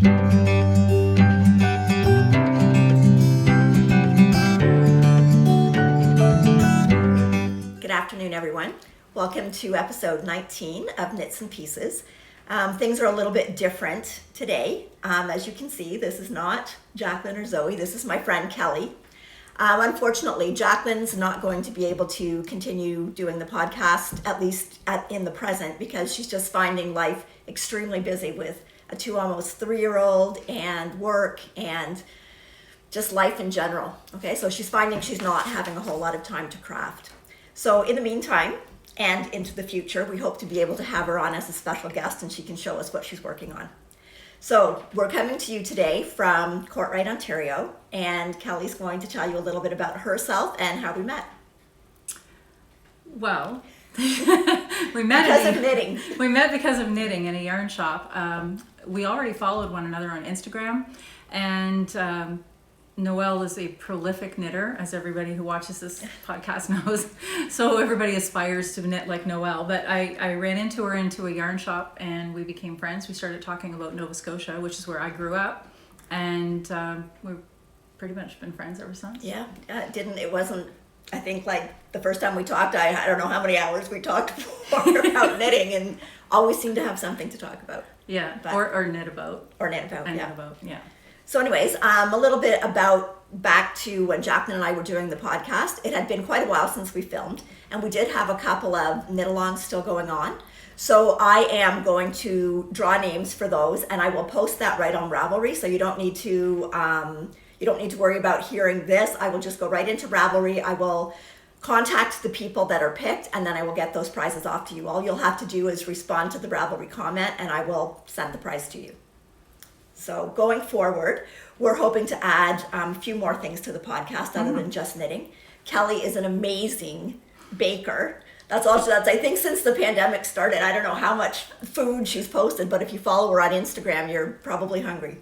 Good afternoon, everyone. Welcome to episode 19 of Knits and Pieces. Things are a little bit different today. As you can see, this is not Jacqueline or Zoe. This is my friend Kelly. Unfortunately, Jacqueline's not going to be able to continue doing the podcast, at least in the present, because she's just finding life extremely busy with a 2 almost 3-year-old and work and just life in general. Okay, so she's finding she's not having a whole lot of time to craft. So in the meantime, and into the future, we hope to be able to have her on as a special guest and she can show us what she's working on. So we're coming to you today from Courtright, Ontario, and Kelly's going to tell you a little bit about herself and how we met. Well, we met because of knitting. We met because of knitting in a yarn shop. We already followed one another on Instagram, and Noelle is a prolific knitter, as everybody who watches this podcast knows. So everybody aspires to knit like Noelle. But I ran into her into a yarn shop and we became friends. We started talking about Nova Scotia, which is where I grew up. And we've pretty much been friends ever since. Yeah, it wasn't, I think like the first time we talked, I don't know how many hours we talked for about knitting, and always seemed to have something to talk about. Yeah, or knit about. Or knit about, and yeah. Knit about, yeah. So anyways, a little bit about back to when Jacqueline and I were doing the podcast. It had been quite a while since we filmed, and we did have a couple of knit-alongs still going on. So I am going to draw names for those, and I will post that right on Ravelry. So you don't need to worry about hearing this. I will just go right into Ravelry. I will contact the people that are picked, and then I will get those prizes off to you. All you'll have to do is respond to the Ravelry comment, and I will send the prize to you. So going forward, we're hoping to add a few more things to the podcast other than just knitting. Kelly is an amazing baker. That's I think since the pandemic started, I don't know how much food she's posted, but if you follow her on Instagram, you're probably hungry.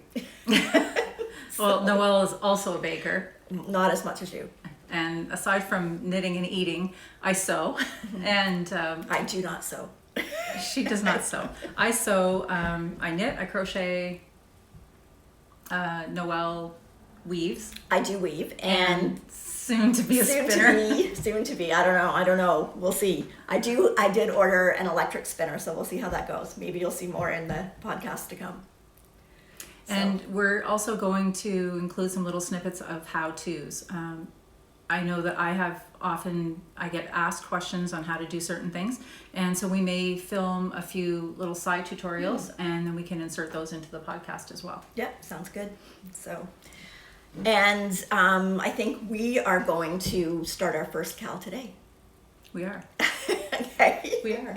Well, Noelle is also a baker. Not as much as you. And aside from knitting and eating, I sew. And I do not sew. She does not sew. I sew, I knit, I crochet. Noelle weaves. I do weave, and soon to be a spinner. Soon to be. I don't know. We'll see. I did order an electric spinner, so we'll see how that goes. Maybe you'll see more in the podcast to come. And we're also going to include some little snippets of how-tos. I know that I get asked questions on how to do certain things, and so we may film a few little side tutorials, and then we can insert those into the podcast as well. Yep, sounds good. So, and I think we are going to start our first Cal today. We are. Okay. We are.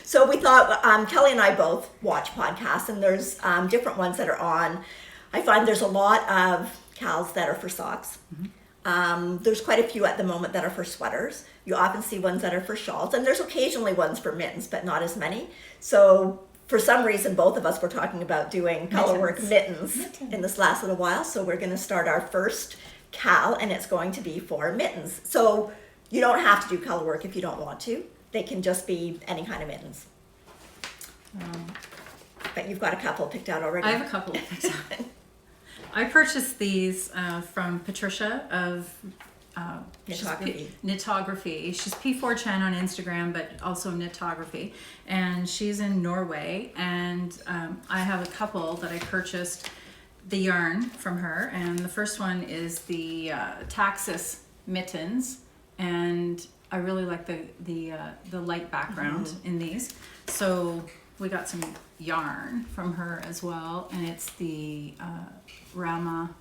So we thought, Kelly and I both watch podcasts, and there's different ones that are on. I find there's a lot of Cals that are for socks. Mm-hmm. There's quite a few at the moment that are for sweaters. You often see ones that are for shawls, and there's occasionally ones for mittens, but not as many. So for some reason, both of us were talking about doing colorwork mittens in this last little while. So we're going to start our first Cal, and it's going to be for mittens. So you don't have to do colorwork if you don't want to. They can just be any kind of mittens. But you've got a couple picked out already. I have a couple picked out. I purchased these from Patricia of Knitography. She's P4Chan on Instagram, but also Knitography. And she's in Norway. And I have a couple that I purchased the yarn from her. And the first one is the Taxis mittens. And I really like the light background in these. So we got some yarn from her as well. And it's the Lamel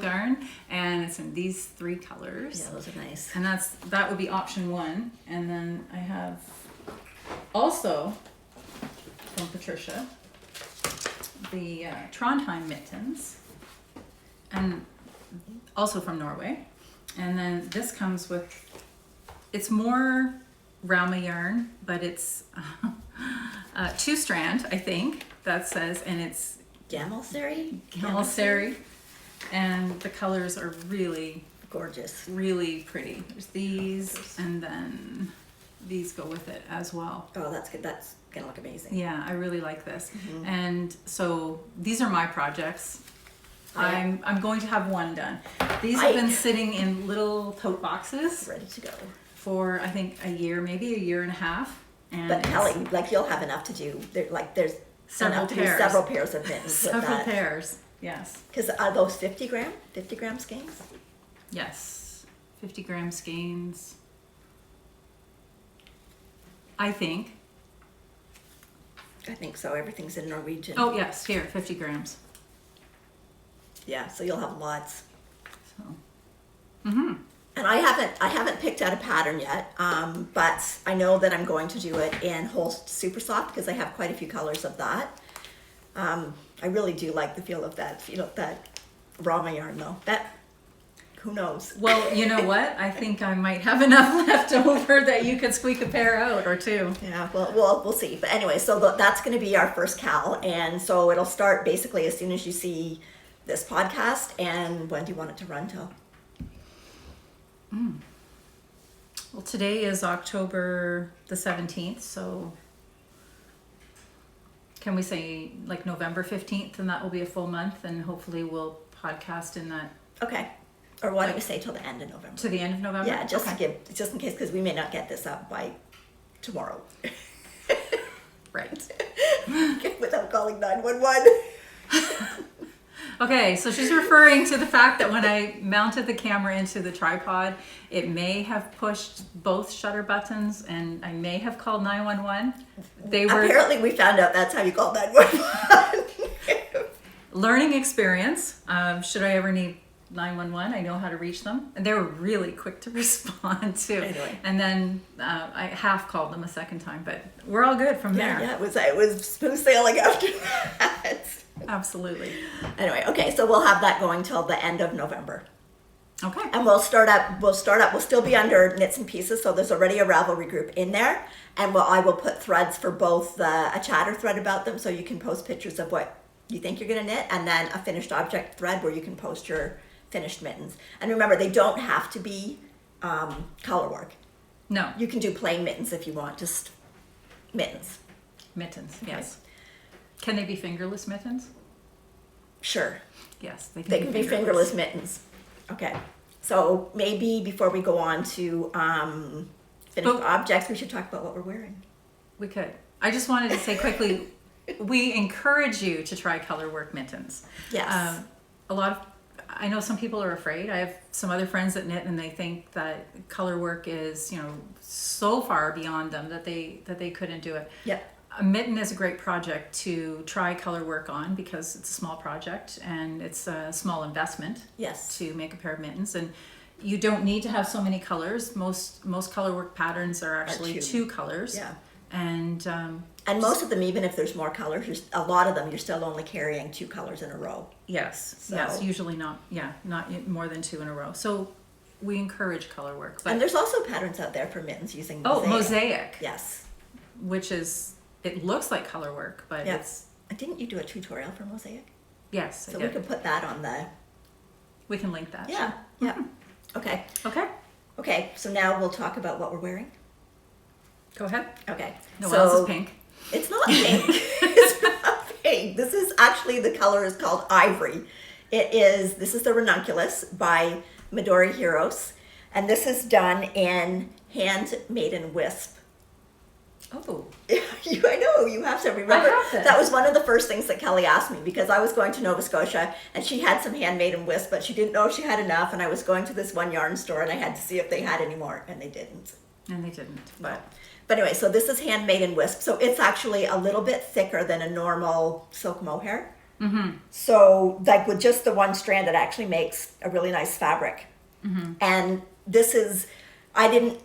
garn, and it's in these 3 colors. Yeah, those are nice. And that would be option 1. And then I have also from Patricia the Trondheim mittens, and also from Norway. And then this comes with, it's more Rauma yarn, but it's 2-strand, I think that says, and it's Gammelserry, and the colors are really gorgeous, really pretty. There's these, and then these go with it as well. Oh, that's good. That's gonna look amazing. Yeah, I really like this. And so these are my projects. I'm going to have one done. These have been sitting in little tote boxes Ready to go. for I think a year, maybe a year and a half. And But Kelly, like you'll have enough to do. There, like there's Several enough to do pairs. several pairs of mittens with several that. pairs. Yes. Because are those 50 gram skeins? Yes. 50-gram skeins. I think. I think so. Everything's in Norwegian. Oh yes, here, 50 grams. Yeah, so you'll have lots. So. And I haven't picked out a pattern yet, but I know that I'm going to do it in whole super soft because I have quite a few colors of that. I really do like the feel of that, that Rama yarn though. That, who knows? Well, you know what? I think I might have enough left over that you could squeak a pair out or two. Yeah, well, we'll see. But anyway, so that's going to be our first cal, and so it'll start basically as soon as you see this podcast. And when do you want it to run till? Well, today is October the 17th, so can we say like November 15th, and that will be a full month, and hopefully we'll podcast in that Okay. Or why don't we say till the end of November? to the end of November? Yeah, just Okay. to give, just in case, because we may not get this up by tomorrow. Right. Without calling 911. Okay, so she's referring to the fact that when I mounted the camera into the tripod, it may have pushed both shutter buttons, and I may have called 911. They were Apparently, we found out that's how you call 911. learning experience. Should I ever need 911, I know how to reach them, and they were really quick to respond too. Anyway. And then I half called them a second time, but we're all good from there. Yeah, it was smooth sailing after that. Absolutely. Anyway, okay, so we'll have that going till the end of November. Okay. And we'll still be under Knits and Pieces, so there's already a Ravelry group in there. And I will put threads for both a chatter thread about them, so you can post pictures of what you think you're gonna knit, and then a finished object thread where you can post your finished mittens. And remember, they don't have to be color work. No. You can do plain mittens if you want, just mittens. Mittens, yes. Can they be fingerless mittens? Sure. Yes, They can be fingerless mittens. Okay. So maybe before we go on to finished objects, we should talk about what we're wearing. We could. I just wanted to say quickly, we encourage you to try color work mittens. Yes. I know some people are afraid. I have some other friends that knit, and they think that color work is, so far beyond them that they couldn't do it. Yep. A mitten is a great project to try color work on because it's a small project and it's a small investment. Yes. To make a pair of mittens, and you don't need to have so many colors. Most color work patterns are actually two colors. Yeah. And most of them, even if there's more colors, a lot of them you're still only carrying two colors in a row. yes, So- yes, usually not more than two in a row. So we encourage color work. But And there's also patterns out there for mittens using mosaic, Yes. which is, it looks like color work, but Yes. Didn't you do a tutorial for mosaic? yes, So I we did. can put that on the. We can link that. Yeah. Yeah. Okay. Okay, Okay. So now we'll talk about what we're wearing. go ahead. Okay. Noelle's so is pink. It's not pink. It's not pink. This is actually, the color is called Ivory. This is the Ranunculus by Midori Heroes. And this is done in hand maiden wisp. Oh, I know, you have to remember. I have this. That was one of the first things that Kelly asked me, because I was going to Nova Scotia and she had some handmade and wisp, but she didn't know if she had enough. And I was going to this one yarn store and I had to see if they had any more, and they didn't. and they didn't. But anyway, so this is handmade in wisp. So it's actually a little bit thicker than a normal silk mohair. Mm-hmm. So like with just the one strand, it actually makes a really nice fabric. Mm-hmm. And this is, I didn't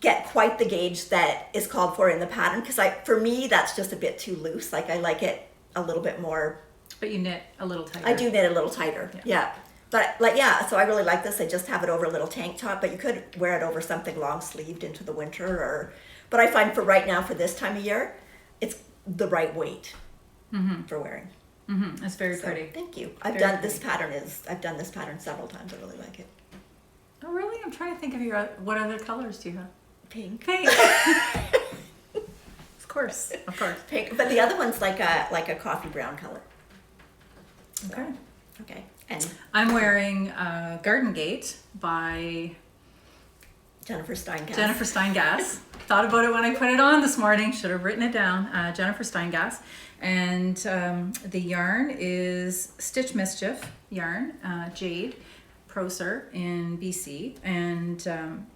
get quite the gauge that is called for in the pattern, because for me, that's just a bit too loose. Like I like it a little bit more. But you knit a little tighter. I do knit a little tighter. Yeah. But so I really like this. I just have it over a little tank top, but you could wear it over something long sleeved into the winter, but I find for right now, for this time of year, it's the right weight for wearing. Mm-hmm. It's very So, pretty. thank you. I've Very done this pattern several times. I really like it. Oh, Oh, really? I'm trying to think of what other colors do you have? Pink. Pink. Of course. Pink. But the other one's like a coffee brown color. Okay. Okay. And I'm wearing Garden Gate by Jennifer Steingass. Jennifer Steingass. Thought about it when I put it on this morning. Should have written it down. Jennifer Steingass. And the yarn is Stitch Mischief yarn, Jade Procer in BC. And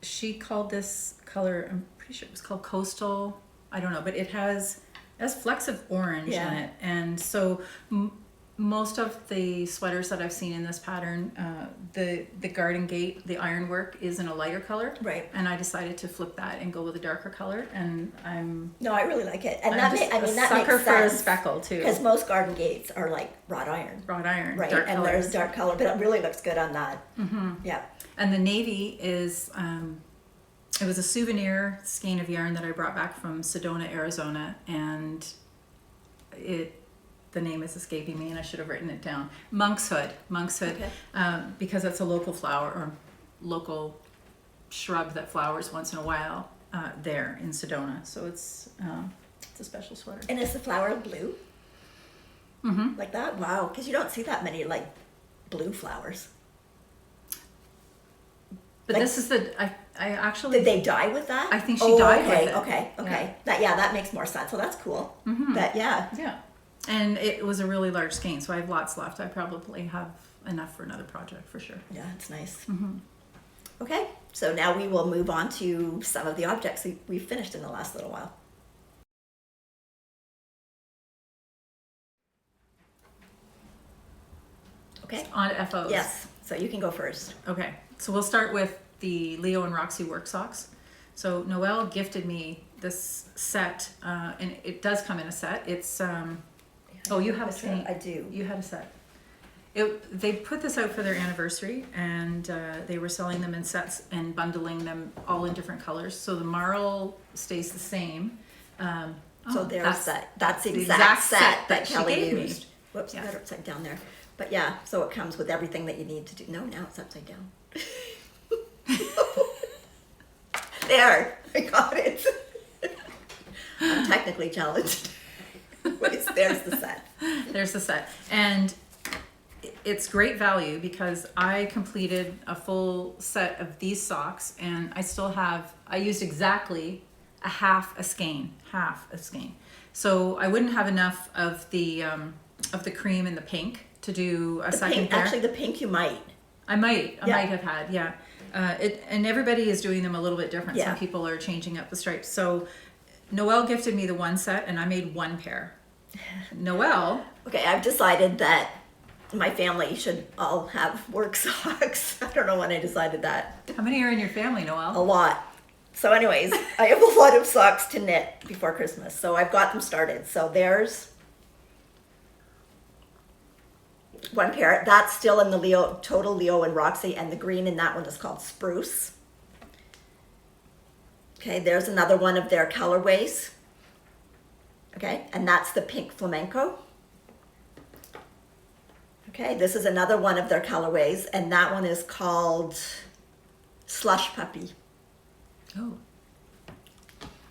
she called this color, I'm pretty sure it was called Coastal. I don't know, but it has flecks of orange in it. And so most of the sweaters that I've seen in this pattern, the Garden Gate, the ironwork is in a lighter color. Right. And I decided to flip that and go with a darker color. And No, I really like it. And I'm that just a that sucker makes for a sense. speckle too. Because most Garden Gates are like wrought iron. Wrought iron, Right. dark And colors. there's dark color, but it really looks good on that. Mm-hmm. Yeah. And the navy is, it was a souvenir skein of yarn that I brought back from Sedona, Arizona, and the name is escaping me, and I should have written it down. Monkshood, Okay. because it's a local flower or local shrub that flowers once in a while there in Sedona. So it's a special sweater. And is the flower blue? Mm-hmm. Like that? Wow. Because you don't see that many like blue flowers. But Like- this is I actually Did they dye with that? I think she dyed okay, with it. Okay. That makes more sense. So that's cool. Mm-hmm. Yeah. And it was a really large skein, so I have lots left. I probably have enough for another project for sure. Yeah, it's nice. Mm-hmm. Okay, so now we will move on to some of the objects we've finished in the last little while. Okay. On to FOs. Yes, so you can go first. Okay, so we'll start with the Leo and Roxy work socks. So Noelle gifted me this set, and it does come in a set. It's oh, you have a set. I do. You had a set. They put this out for their anniversary, and they were selling them in sets and bundling them all in different colors. So the marl stays the same. So there's that's the the exact set that she Kelly gave me. used. Whoops, Yeah. I got it upside down there. But yeah, so it comes with everything that you need to do. No, now it's upside down. There, I got it. I'm technically challenged. There's the set. There's the set. And it's great value because I completed a full set of these socks, and I used exactly half a skein. So I wouldn't have enough of the cream and the pink to do a second pair. Actually, the pink you might. I might Yeah. have had, yeah. And everybody is doing them a little bit different. Yeah. Some people are changing up the stripes. So Noelle gifted me the one set, and I made one pair. Noelle, Okay, I've decided that my family should all have work socks. I don't know when I decided that. how many are in your family, A Noelle? lot. So anyways, I have a lot of socks to knit before Christmas. So I've got them started. So there's one pair. That's still in the Total Leo and Roxy, and the green in that one is called Spruce. Okay, there's another one of their colorways. Okay, and that's the pink flamenco. Okay, this is another one of their colorways, and that one is called Slush Puppy. Oh.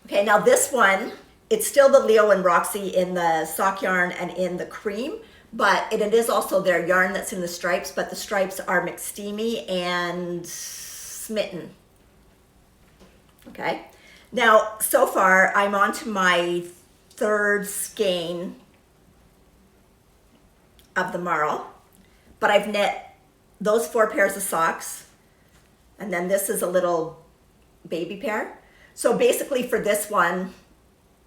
Okay, now this one, it's still the Leo and Roxy in the sock yarn and in the cream, but it is also their yarn that's in the stripes, but the stripes are McSteamy and Smitten. Okay, now so far I'm on to my third skein of the marl, but I've knit those 4 pairs of socks, and then this is a little baby pair. So basically for this one,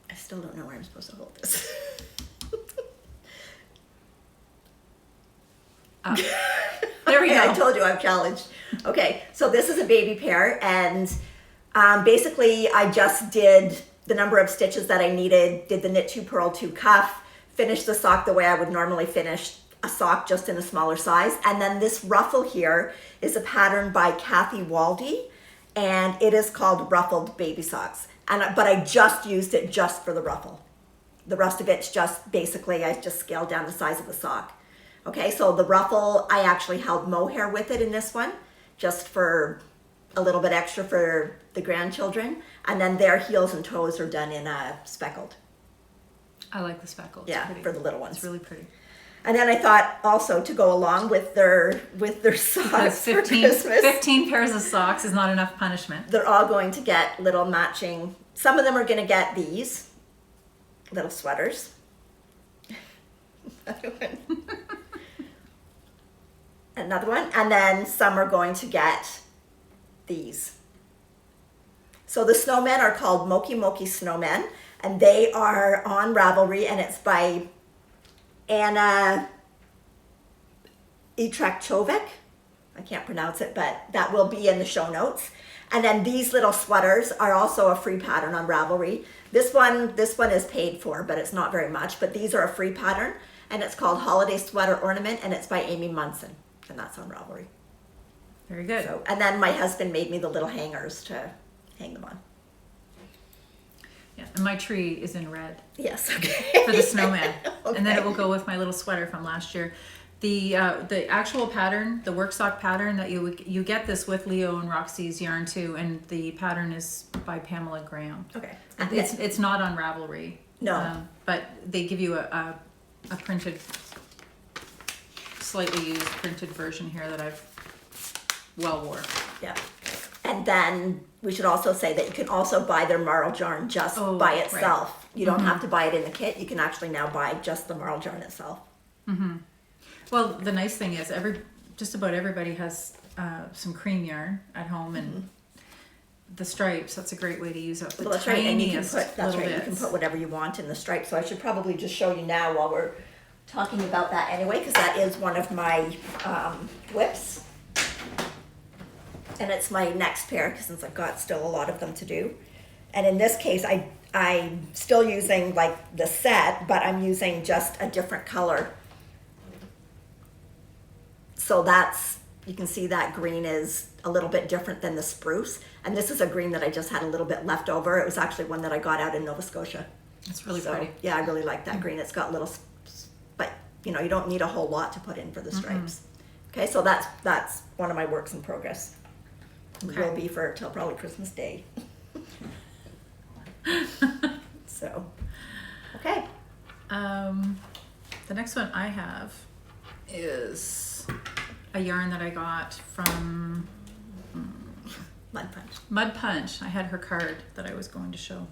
I still don't know where I'm supposed to hold this. There we go. I told you I'm challenged. Okay, so this is a baby pair, and basically I just did the number of stitches that I needed, did the knit 2 purl 2 cuff, finished the sock the way I would normally finish a sock, just in a smaller size. And then this ruffle here is a pattern by Kathy Waldy, and it is called Ruffled Baby Socks. But I just used it just for the ruffle. The rest of it's just basically, I just scaled down the size of the sock. Okay, so the ruffle, I actually held mohair with it in this one, just for a little bit extra for the grandchildren. And then their heels and toes are done in speckled. I like the speckle. It's Yeah, pretty. for the little ones. It's really pretty. And then I thought also to go along with their socks for Christmas. 15 pairs of socks is not enough punishment. They're all going to get little matching. Some of them are going to get these little sweaters. Another one. And then some are going to get these. So the snowmen are called Moki Moki Snowmen, and they are on Ravelry, and it's by Anna Itrakchovek. I can't pronounce it, but that will be in the show notes. And then these little sweaters are also a free pattern on Ravelry. This one is paid for, but it's not very much. But these are a free pattern, and it's called Holiday Sweater Ornament, and it's by Amy Munson, and that's on Ravelry. Very good. So, and then my husband made me the little hangers to hang them on. Yeah, and my tree is in red Yes, okay. for the snowman, and then Okay. it will go with my little sweater from last year. The actual pattern, the work sock pattern that you get this with Leo and Roxy's yarn too, and the pattern is by Pamela Graham. Okay. It's not on Ravelry. No. But they give you a printed, slightly used printed version here that I've well wore. Yeah. And then we should also say that you can also buy their marl yarn just Oh, by right. itself. You don't have to buy it in the kit. You can actually now buy just the marl yarn itself. Well, the nice thing is just about everybody has some cream yarn at home, and the stripes. That's a great way to use up the Well, that's right. And you can tiniest put little You bits. can put whatever you want in the stripe. So I should probably just show you now while we're talking about that anyway, because that is one of my whips. And it's my next pair, since I've got still a lot of them to do. And in this case, I'm still using like the set, but I'm using just a different color. So you can see that green is a little bit different than the spruce. And this is a green that I just had a little bit left over. It was actually one that I got out in Nova Scotia. It's really So, pretty. yeah, I really like that green. It's got little, but you don't need a whole lot to put in for the stripes. Okay, so that's one of my works in progress. It Okay. will be till probably Christmas Day. So, okay. The next one I have is a yarn that I got from Mud Punch. Mud Punch. I had her card that I was going to show.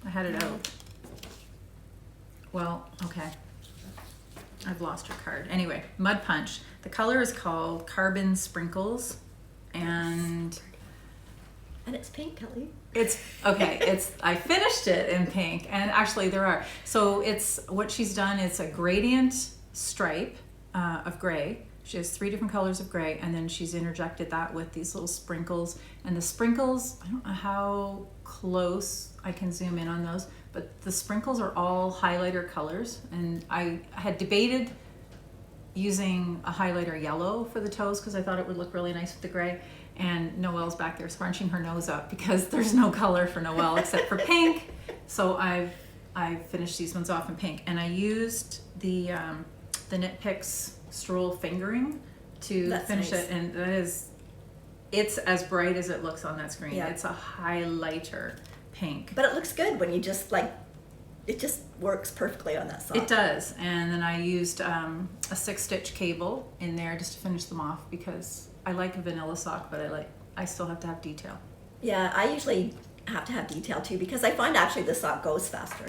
I had it out. Well, okay. I've lost her card. Anyway, Mud Punch. The color is called Carbon Sprinkles, and And it's pink, Kelly. it's okay. I finished it in pink, and actually there are. So it's what she's done. It's a gradient stripe of gray. She has 3 different colors of gray, and then she's interjected that with these little sprinkles. And the sprinkles, I don't know how close I can zoom in on those, but the sprinkles are all highlighter colors. And I had debated using a highlighter yellow for the toes because I thought it would look really nice with the gray. And Noelle's back there scrunching her nose up because there's no color for Noelle except for pink. So I finished these ones off in pink, and I used the Knit Picks Stroll fingering to That's finish nice. it, and it's as bright as it looks on that screen. Yeah. It's a highlighter pink. But it looks good when you just it just works perfectly on that sock. It does, and then I used a 6-stitch cable in there just to finish them off because I like a vanilla sock, but I still have to have detail. Yeah, I usually have to have detail too because I find actually the sock goes faster.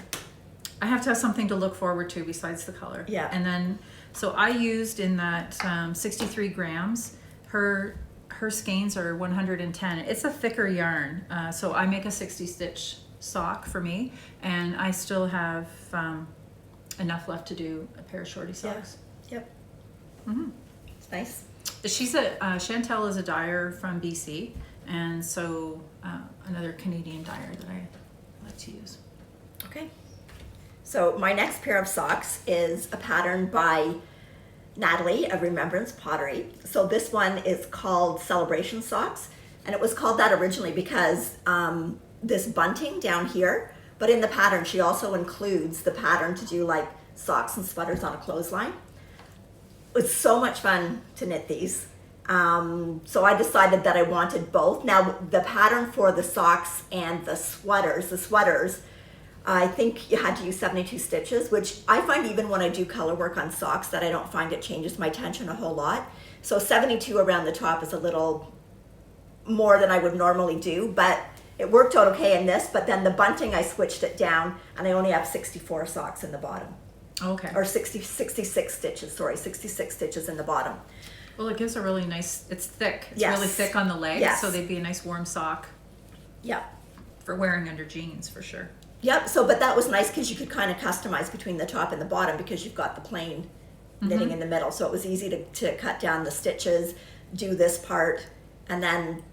I have to have something to look forward to besides the color. Yeah. And then, so I used in that 63 grams, her skeins are 110. It's a thicker yarn, so I make a 60-stitch sock for me, and I still have enough left to do a pair of shorty socks. Yep. It's nice. Chantel is a dyer from BC, and so another Canadian dyer that I like to use. Okay. So my next pair of socks is a pattern by Natalie of Remembrance Pottery. So this one is called Celebration Socks, and it was called that originally because this bunting down here, but in the pattern she also includes the pattern to do like socks and sweaters on a clothesline. It's so much fun to knit these. So I decided that I wanted both. Now the pattern for the socks and the sweaters, I think you had to use 72 stitches, which I find even when I do color work on socks that I don't find it changes my tension a whole lot. So 72 around the top is a little more than I would normally do, but it worked out okay in this. But then the bunting, I switched it down and I only have 64 socks in the bottom. Okay. Or 66 stitches, sorry, 66 stitches in the bottom. Well, it gives a really nice, it's thick. It's Yes. really thick on the legs, Yes. so they'd be a nice warm sock Yeah. for wearing under jeans for sure. Yep, so but that was nice because you could kind of customize between the top and the bottom because you've got the plain knitting in the middle. So it was easy to cut down the stitches, do this part, and then,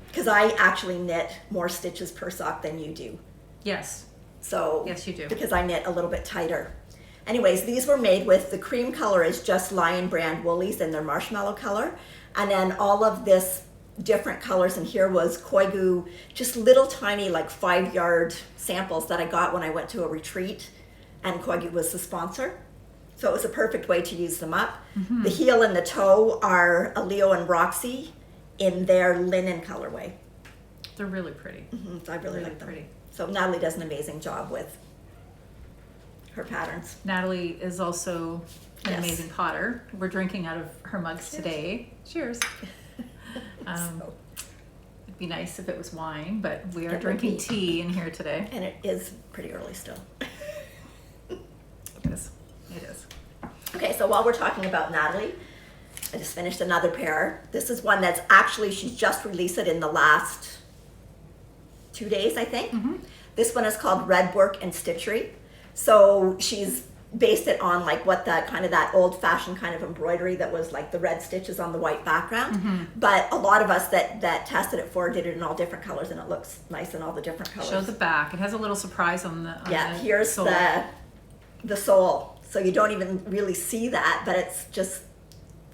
because I actually knit more stitches per sock than you do. Yes. So, Yes, you do. Because I knit a little bit tighter. Anyways, these were made with, the cream color is just Lion Brand woolies in their marshmallow color. And then all of this different colors in here was Koigu, just little tiny like 5-yard samples that I got when I went to a retreat, and Koigu was the sponsor. So it was a perfect way to use them up. The heel and the toe are a Leo and Roxy in their linen colorway. They're really pretty. So I really like them. Pretty. So Natalie does an amazing job with her patterns. Natalie is also an Yes. amazing potter. We're drinking out of her mugs today. Cheers. So, It'd be nice if it was wine, but we It are would drinking be. tea in here today. and it is pretty early still. It is. It is. Okay, so while we're talking about Natalie, I just finished another pair. This is one that's actually, she's just released it in the last 2 days, I think. This one is called Red Work and Stitchery. So she's based it on like what that kind of that old fashioned kind of embroidery that was like the red stitches on the white background. But a lot of us that tested it for did it in all different colors, and it looks nice in all the different colors. Show the back. It has a little surprise on the Yeah, the here's sole. the sole. So you don't even really see that, but it's just,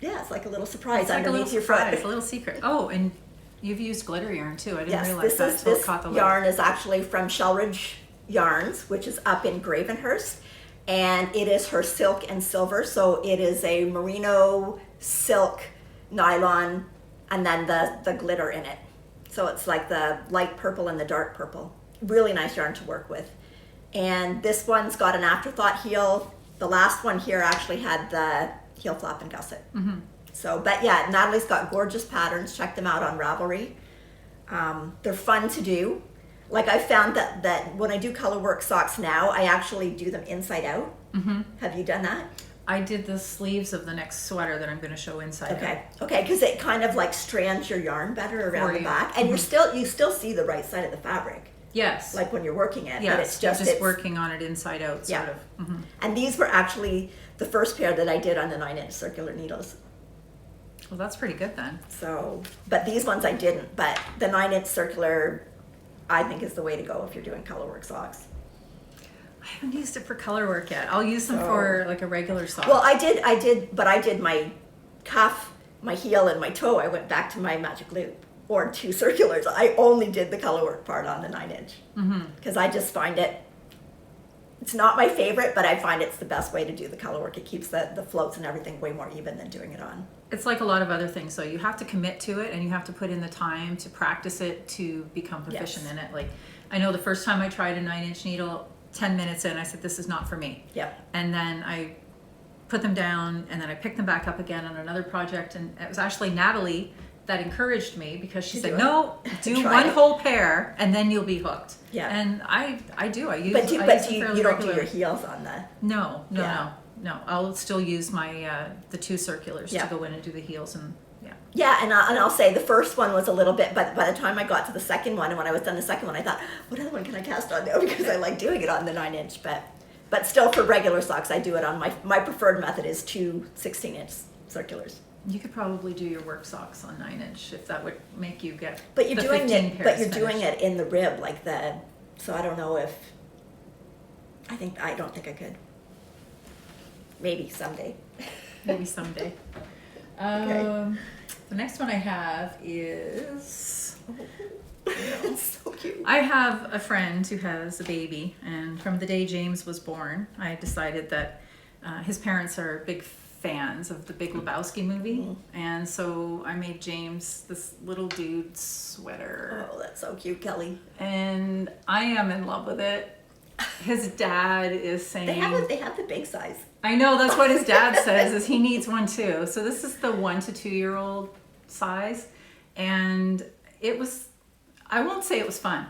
yeah, it's like a little surprise It's like a underneath little your surprise, a foot. little secret. Oh, and you've used glitter yarn too. I didn't Yes, realize this that is until it this caught the light. yarn is actually from Shellridge Yarns, which is up in Gravenhurst, and it is her silk and silver. So it is a merino silk nylon, and then the glitter in it. So it's like the light purple and the dark purple. Really nice yarn to work with. And this one's got an afterthought heel. The last one here actually had the heel flap and gusset. So, but yeah, Natalie's got gorgeous patterns. Check them out on Ravelry. They're fun to do. Like I found that when I do color work socks now, I actually do them inside out. Have you done that? I did the sleeves of the next sweater that I'm going to show inside out. Okay, because it kind of like strands your yarn better around For the you. back, and you still see the right side of the fabric, Yes. like when you're working it. yes. But it's just you're just working on it inside out, sort Yeah. of. And these were actually the first pair that I did on the 9-inch circular needles. Well, that's pretty good then. So, but these ones I didn't. But the 9-inch circular, I think, is the way to go if you're doing color work socks. I haven't used it for color work yet. I'll use them So- for like a regular sock. Well, I did my cuff, my heel, and my toe. I went back to my magic loop or 2 circulars. I only did the color work part on the 9-inch because I just find it's not my favorite, but I find it's the best way to do the color work. It keeps the floats and everything way more even than doing it on. It's like a lot of other things. So you have to commit to it, and you have to put in the time to practice it to become proficient Yes. in it. Like I know the first time I tried a 9-inch needle, 10 minutes in, I said, this is not for me. Yep. And then I put them down, and then I picked them back up again on another project. And it was actually Natalie that encouraged me because she To said, do it. no, do Try one it. whole pair and then you'll be hooked. Yeah. And I do. I use But I use you them fairly don't do your regularly. heels on the. No. Yeah. I'll still use my the 2 circulars Yeah. to go in and do the heels, and yeah. Yeah, and I'll say the first one was a little bit, but by the time I got to the second one, and when I was done the second one, I thought, what other one can I cast on now? Because I like doing it on the 9-inch, but still for regular socks, I do it on my preferred method is 2 16-inch circulars. You could probably do your work socks on 9-inch if that would make you get. But you're the doing 15 it, pairs but you're doing finished. it in the rib, like so I don't know if, I don't think I could. Maybe someday. Maybe someday. Okay. The next one I have is. It's so cute. I have a friend who has a baby, and from the day James was born, I decided that his parents are big fans of the Big Lebowski movie. And so I made James this little dude sweater. Oh, that's so cute, Kelly. And I am in love with it. His dad is saying... They have the big size. I know, that's what his dad says, is he needs one too. So this is the 1 to 2 year old size. And it was... I won't say it was fun.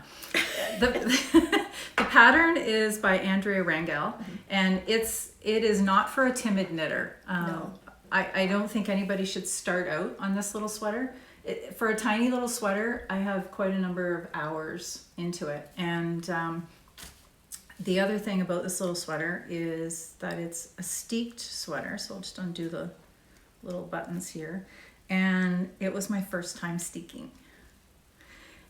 The pattern is by Andrea Rangel, and it is not for a timid knitter. No. I don't think anybody should start out on this little sweater. For a tiny little sweater, I have quite a number of hours into it. And the other thing about this little sweater is that it's a steeked sweater. So I'll just undo the little buttons here. And it was my first time steeking.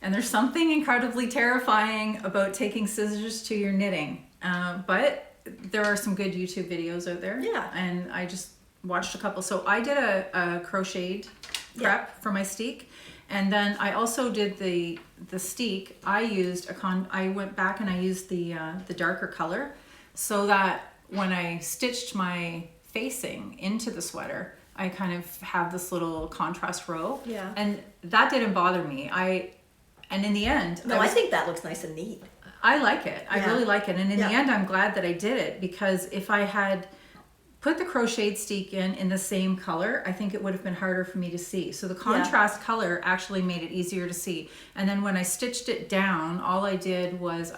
And there's something incredibly terrifying about taking scissors to your knitting. But there are some good YouTube videos out there. Yeah. And I just watched a couple. So I did a crocheted prep for my steek. And then I also did the steek. I went back and I used the darker color so that when I stitched my facing into the sweater, I kind of have this little contrast row. Yeah. And that didn't bother me. And in the end... No, I think that looks nice and neat. I like it. I really like it. And in the end, I'm glad that I did it, because if I had put the crocheted steek in the same color, I think it would have been harder for me to see. So the contrast color actually made it easier to see. And then when I stitched it down, all I did was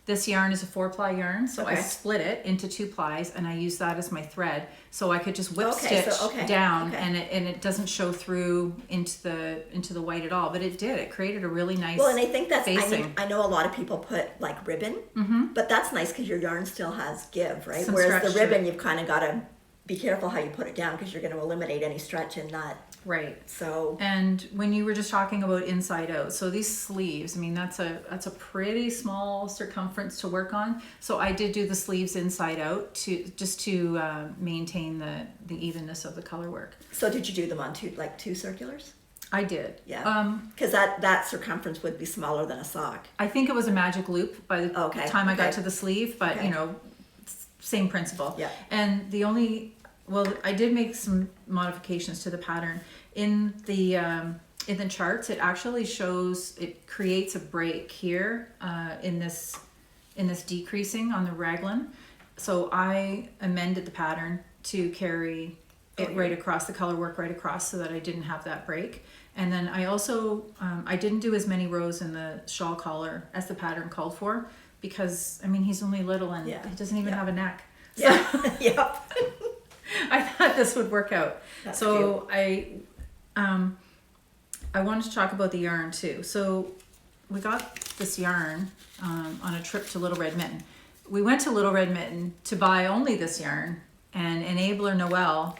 this yarn is a 4-ply yarn, so I split it into 2 plies, and I used that as my thread, so I could just whip stitch down, and it doesn't show through into the white at all. But it did. It created a really nice. Well, and I think that's facing. I know a lot of people put like ribbon, but that's nice because your yarn still has give, right? Some Whereas the stretch to ribbon, it. you've kind of got to be careful how you put it down because you're going to eliminate any stretch in that. Right. So. And when you were just talking about inside out, so these sleeves, I mean, that's a pretty small circumference to work on. So I did do the sleeves inside out to maintain the evenness of the color work. So did you do them on two circulars? I did. Yeah. Because that circumference would be smaller than a sock. I think it was a magic loop by the time I got to the sleeve, but same principle. Yeah. And I did make some modifications to the pattern. In the charts, it actually shows, it creates a break here in this decreasing on the raglan. So I amended the pattern to carry it right across, the color work right across, so that I didn't have that break. And then I also, I didn't do as many rows in the shawl collar as the pattern called for, because, I mean, he's only little and he doesn't even have a neck. So Yeah. I thought this would work out. That's so cute. I wanted to talk about the yarn too. So we got this yarn on a trip to Little Red Mitten. We went to Little Red Mitten to buy only this yarn, and Enabler Noelle.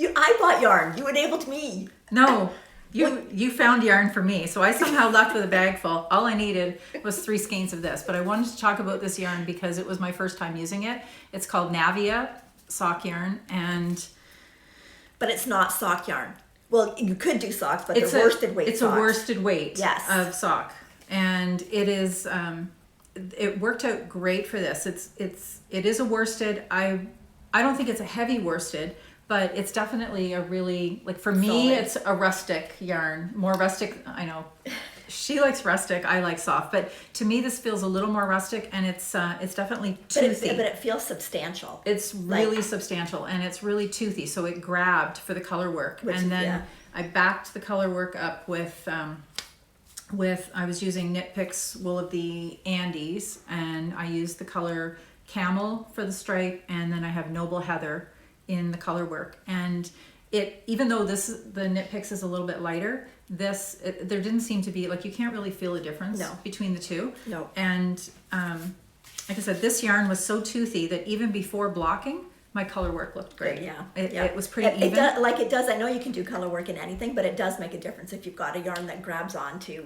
I bought yarn. You enabled me. No, you found yarn for me. So I somehow left with a bag full. All I needed was 3 skeins of this. But I wanted to talk about this yarn because it was my first time using it. It's called Navia sock yarn, but it's not sock yarn. Well, you could do socks, but it's worsted weight. It's socks. a worsted weight of sock, and it is. It worked out great for this. It is a worsted. I don't think it's a heavy worsted, but it's definitely a really, like, for me, solid. it's a rustic yarn. More rustic. I know. She likes rustic. I like soft, but to me, this feels a little more rustic, and it's definitely toothy. But it feels substantial. It's really substantial, and it's really toothy, so it grabbed for the color work. And then I backed the color work up with I was using Knit Picks Wool of the Andes, and I used the color Camel for the stripe, and then I have Noble Heather in the color work. And even though the Knit Picks is a little bit lighter, there didn't seem to be, like, you can't really feel a difference between the two. No. And like I said, this yarn was so toothy that even before blocking, my color work looked great. Yeah. It was pretty even. It does. I know you can do color work in anything, but it does make a difference if you've got a yarn that grabs onto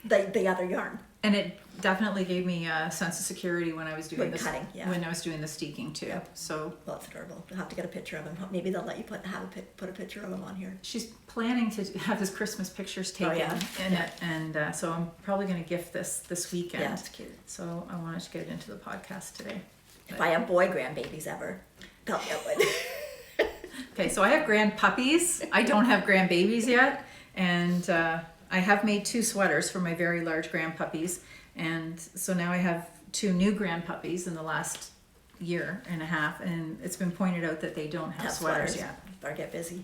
the other yarn. And it definitely gave me a sense of security when I was doing When cutting, when I was doing the steeking too. So well, it's adorable. You'll have to get a picture of him. Maybe they'll let you put a picture of him on here. she's planning to have his Christmas pictures taken in it, and so I'm probably going to gift this weekend. Yeah, it's cute. So I wanted to get it into the podcast today. If I have boy grandbabies ever. They'll get one. Okay, so I have grand puppies. I don't have grand babies yet. And I have made 2 sweaters for my very large grand puppies. And so now I have 2 new grand puppies in the last year and a half. And it's been pointed out that they don't have sweaters yet. Better get busy.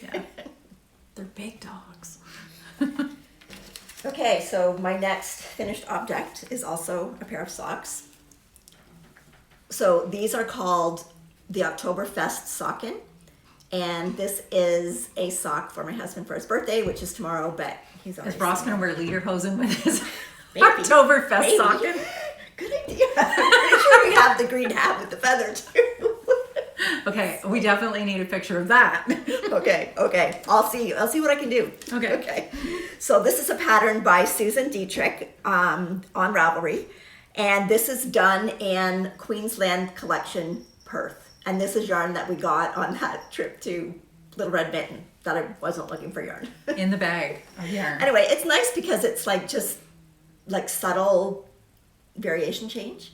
Yeah. They're big dogs. Okay, so my next finished object is also a pair of socks. So these are called the Oktoberfest Socken. And this is a sock for my husband for his birthday, which is tomorrow, but he's already... Is Ross going to wear lederhosen with his Maybe. Oktoberfest socken? Good idea. I'm pretty sure we have the green hat with the feather too. Okay, we definitely need a picture of that. Okay. I'll see what I can do. Okay. So this is a pattern by Susan Dietrich on Ravelry. And this is done in Queensland Collection, Perth. And this is yarn that we got on that trip to Little Red Mitten that I wasn't looking for yarn. In the bag of yarn. Anyway, it's nice because it's like just like subtle variation change.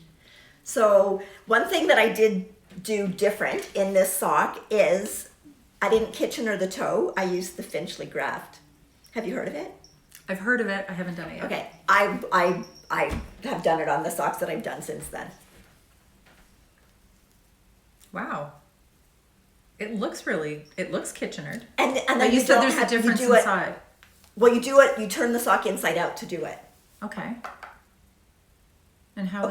So one thing that I did do different in this sock is I didn't Kitchener the toe. I used the Finchley graft. Have you heard of it? I've heard of it. I haven't done it yet. Okay. I have done it on the socks that I've done since then. Wow. It looks Kitchenered. And But then you said don't there's a have- you difference do it- inside. Well, you do it. You turn the sock inside out to do it. Okay. And how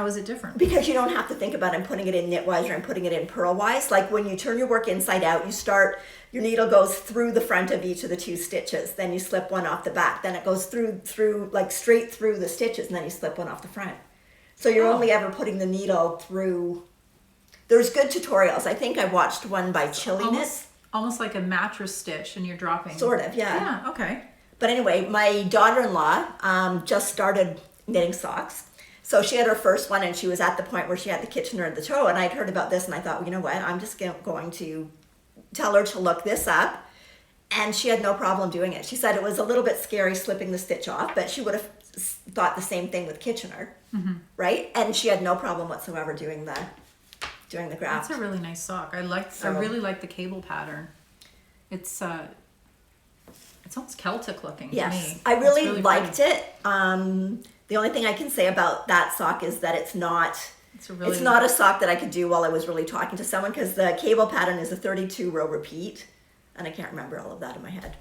is it different? Because you don't have to think about I'm putting it in knitwise or I'm putting it in purlwise. Like when you turn your work inside out, your needle goes through the front of each of the 2 stitches. Then you slip one off the back. Then it goes through like straight through the stitches, and then you slip one off the front. So you're only ever putting the needle through. There's good tutorials. I think I watched one by Chili Knit. Almost like a mattress stitch, and you're dropping. Sort of, yeah. Yeah, okay. But anyway, my daughter-in-law just started knitting socks. So she had her first one, and she was at the point where she had the Kitchener and the toe, and I'd heard about this, and I thought, well, you know what, I'm just going to tell her to look this up, and she had no problem doing it. She said it was a little bit scary slipping the stitch off, but she would have thought the same thing with Kitchener, right? And she had no problem whatsoever doing the graft. That's a really nice sock. I really like the cable pattern. It's almost Celtic looking to Yes, me. I It's really liked pretty. it. The only thing I can say about that sock is that it's not It's a sock that I could do while I was really talking to someone, because the cable pattern is a 32 row repeat, and I can't remember all of that in my head.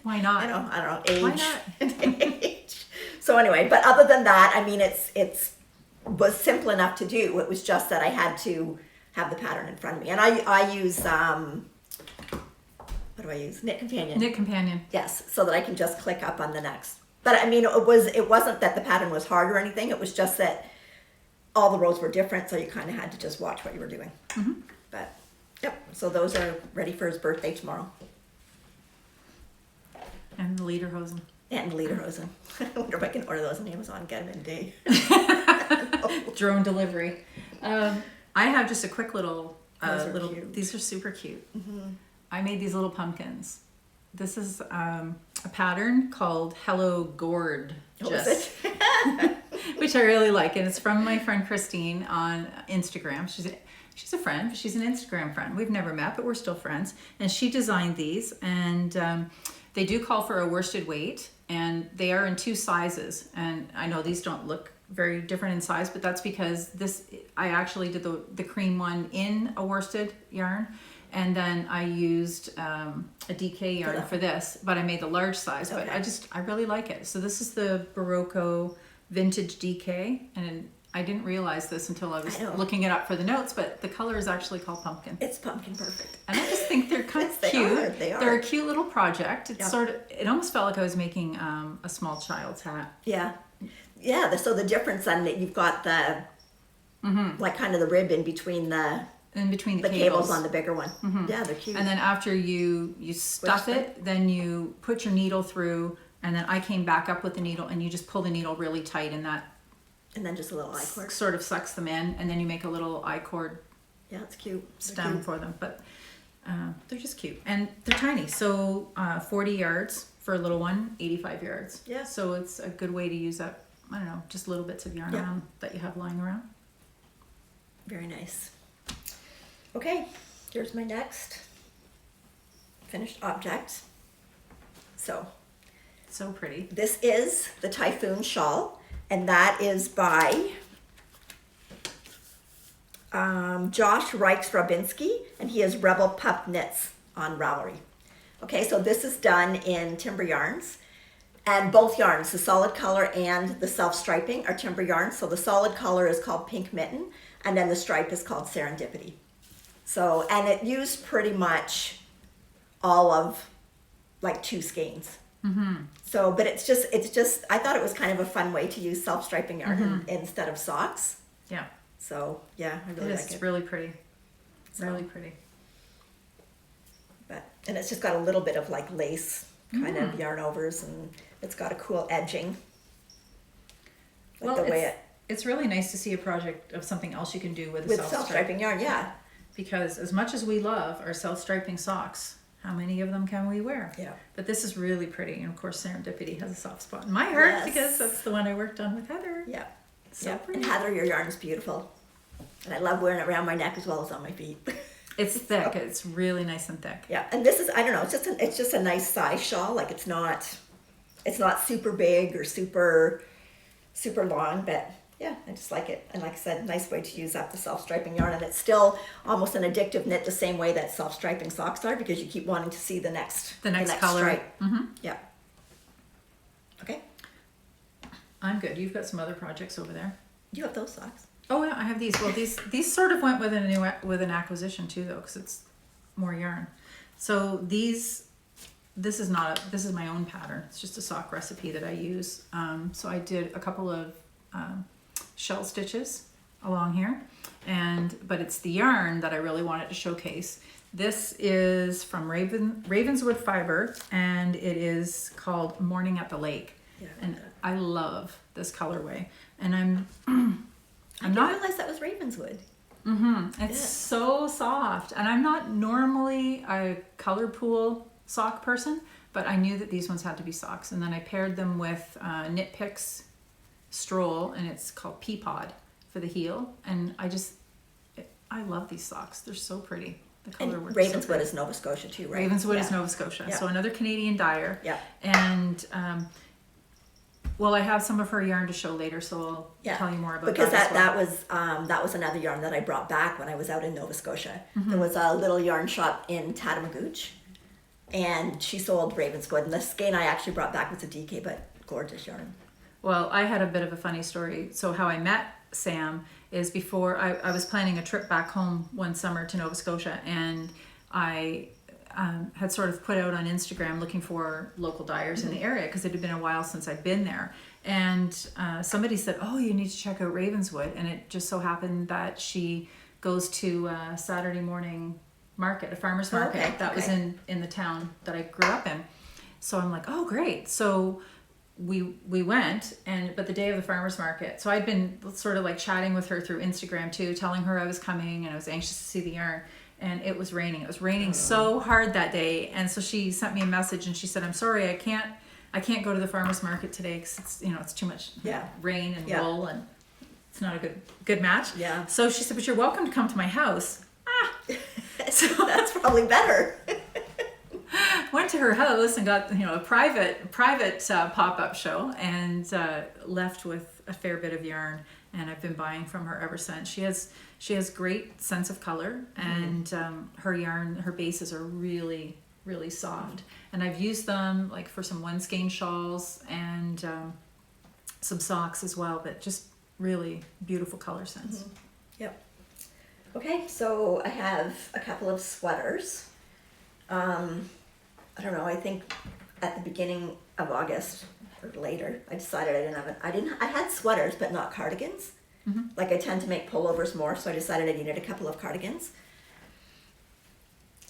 Why not? I don't know, age. Why not? Age. So anyway, but other than that, I mean, it was simple enough to do. It was just that I had to have the pattern in front of me, and I use what do I use? Knit Companion. Knit Companion. Yes, so that I can just click up on the next. But I mean, it wasn't that the pattern was hard or anything. It was just that all the rows were different, so you kind of had to just watch what you were doing. But yep, so those are ready for his birthday tomorrow. And the lederhosen. And lederhosen. I wonder if I can order those on Amazon, get them in a day. Drone delivery. I have just a quick little Those are cute. These are super cute. I made these little pumpkins. This is a pattern called Hello Gourd, What was it? which I really like, and it's from my friend Christine on Instagram. She's a friend. She's an Instagram friend. We've never met, but we're still friends. And she designed these, and they do call for a worsted weight, and they are in 2 sizes. And I know these don't look very different in size, but that's because I actually did the cream one in a worsted yarn. And then I used a DK yarn for this, but I made the large size. But I really like it. So this is the Barocco Vintage DK, and I didn't realize this until I was looking it up for the notes, but the color is actually called pumpkin. It's pumpkin perfect. And I just think they're kind of They cute. are, they are. They're a cute little project. It's it almost felt like I was making a small child's hat. Yeah. Yeah, so the difference then that you've got the, like kind of the rib in between the cables on the bigger one. Yeah, they're cute. And then after you stuff it, then you put your needle through, and then I came back up with the needle, and you just pull the needle really tight, and that And then just a little I-cord. sort of sucks them in, and then you make a little I-cord Yeah, it's cute. stem for them. But they're just cute, and they're tiny. So 40 yards for a little one, 85 yards. Yeah. So it's a good way to use up, I don't know, just little bits of yarn around that you have lying around. Very nice. Okay, here's my next finished object. So So pretty. this is the Typhoon Shawl, and that is by Josh Reichs-Rabinski, and he is Rebel Pup Knits on Ravelry. Okay, so this is done in timber yarns, and both yarns, the solid color and the self-striping, are timber yarns. So the solid color is called Pink Mitten, and then the stripe is called Serendipity. So, and it used pretty much all of like 2 skeins. So, but it's just, I thought it was kind of a fun way to use self-striping yarn instead of socks. Yeah. So, yeah, I really like It's it. really pretty. So- Really pretty. And it's just got a little bit of like lace kind of yarn overs, and it's got a cool edging. Like the way it's really nice to see a project of something else you can do with with self-striping yarn, yeah. Because as much as we love our self-striping socks, how many of them can we wear? Yeah. But this is really pretty, and of course Serendipity has a soft spot in my heart Yes. because that's the one I worked on with Heather. Yeah. So Yeah. pretty. And Heather, your yarn is beautiful. And I love wearing it around my neck as well as on my feet. It's thick. It's really nice and thick. Yeah, and this is, I don't know, it's just a nice size shawl. Like it's not super big or super long, but yeah, I just like it. And like I said, nice way to use up the self-striping yarn, and it's still almost an addictive knit the same way that self-striping socks are, because you keep wanting to see the next color. stripe. Mm-hmm. Yeah. Okay. I'm good. You've got some other projects over there. You have those socks. Oh yeah, I have these. Well, these sort of went with an acquisition too, though, because it's more yarn. So this is my own pattern. It's just a sock recipe that I use. So I did a couple of shell stitches along here, but it's the yarn that I really wanted to showcase. This is from Ravenswood Fiber, and it is called Morning at the Lake. Yeah. And I love this colorway, and I didn't realize that was Ravenswood. It's Yeah. so soft, and I'm not normally a color pool sock person, but I knew that these ones had to be socks, and then I paired them with Knit Picks Stroll, and it's called Pea Pod for the heel, and I love these socks. They're so pretty. The color And works. Ravenswood is Nova Scotia too, right? Ravenswood Yeah. is Nova Scotia, Yeah. so another Canadian dyer. Yeah. And well, I have some of her yarn to show later, so I'll tell you more about because that. that was another yarn that I brought back when I was out in Nova Scotia. Mm-hmm. There was a little yarn shop in Tatamagouche, and she sold Ravenswood, and the skein I actually brought back was a DK, but gorgeous yarn. Well, I had a bit of a funny story. So how I met Sam is before I was planning a trip back home one summer to Nova Scotia, and I had sort of put out on Instagram looking for local dyers in the area because it had been a while since I'd been there. And somebody said, "Oh, you need to check out Ravenswood." And it just so happened that she goes to a Saturday morning market, a farmer's market that was in the town that I grew up in. So I'm like, "Oh, great." So we went, but the day of the farmer's market, so I'd been sort of like chatting with her through Instagram too, telling her I was coming and I was anxious to see the yarn. And it was raining. It was raining so hard that day, and so she sent me a message and she said, "I'm sorry, I can't go to the farmer's market today because it's too much rain and wool, and it's not a good match." Yeah. So she said, "But you're welcome to come to my house." So that's probably better. Went to her house and got a private pop-up show, and left with a fair bit of yarn, and I've been buying from her ever since. She has great sense of color, and her yarn, her bases are really, really soft, and I've used them like for some one skein shawls and some socks as well, but just really beautiful color sense. Yep. Okay, so I have a couple of sweaters. I don't know, I think at the beginning of August or later, I decided I had sweaters, but not cardigans. Like I tend to make pullovers more, so I decided I needed a couple of cardigans.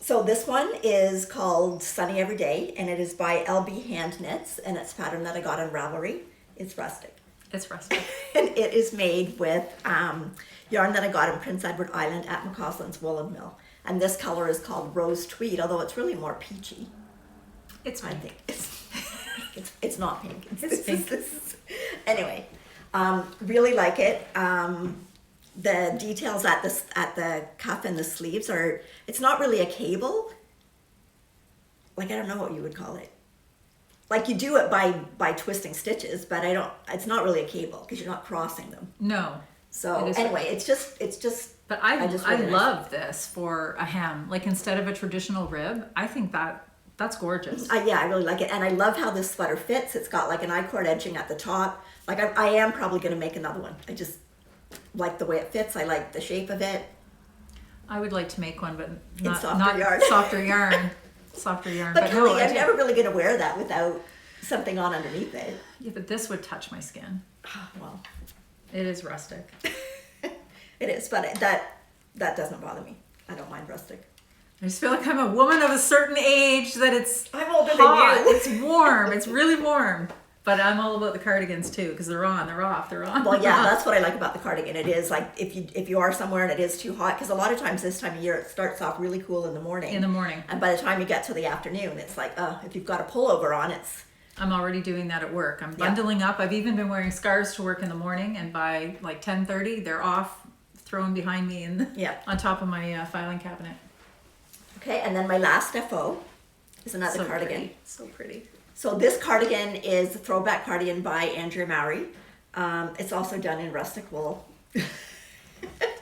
So this one is called Sunny Every Day, and it is by LB Hand Knits, and it's a pattern that I got on Ravelry. It's rustic. It's rustic. And it is made with yarn that I got in Prince Edward Island at McCausland's Woolen Mill. And this color is called Rose Tweed, although it's really more peachy. I think it's not pink. It's pink. Anyway, really like it. the details at the cuff and the sleeves are, it's not really a cable. Like, I don't know what you would call it. Like, you do it by twisting stitches, but it's not really a cable because you're not crossing them. No. So anyway, it's just. But I really love this for a hem. Like, instead of a traditional rib, I think that's gorgeous. Yeah, I really like it. And I love how this sweater fits. It's got like an I-cord edging at the top. Like, I am probably going to make another one. I just like the way it fits. I like the shape of it. I would like to make one, but Not softer yarn. Softer yarn. But no, Kelly, I'm never really going to wear that without something on underneath it. Yeah, but this would touch my skin. Well, it is rustic. It is, but that doesn't bother me. I don't mind rustic. I just feel like I'm a woman of a certain age that it's I'm older hot. than you. It's warm. It's really warm. But I'm all about the cardigans too, because they're on, they're off, they're on. Well, yeah, that's what I like about the cardigan. It is like if you are somewhere and it is too hot, because a lot of times this time of year it starts off really cool in the morning. And by the time you get to the afternoon, it's like, if you've got a pullover on, I'm already doing that at work. I'm bundling up. I've even been wearing scarves to work in the morning, and by like 10:30, they're off, thrown behind me on top of my filing cabinet. Okay, and then my last FO is another cardigan. Pretty. So pretty. So this cardigan is a throwback cardigan by Andrea Mowry. It's also done in rustic wool.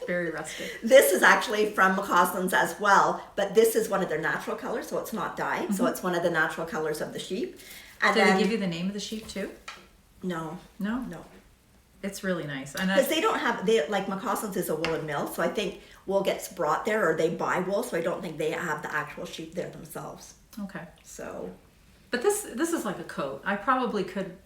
Very rustic. This is actually from McCausland's as well, but this is one of their natural colors, so it's not dyed. So it's one of the natural colors of the sheep. And Did they give you the name of the sheep too? No. No? No. It's really nice. Because they don't have, like McCausland's is a woolen mill, so I think wool gets brought there or they buy wool, so I don't think they have the actual sheep there themselves. Okay. So. But this is like a coat. I probably could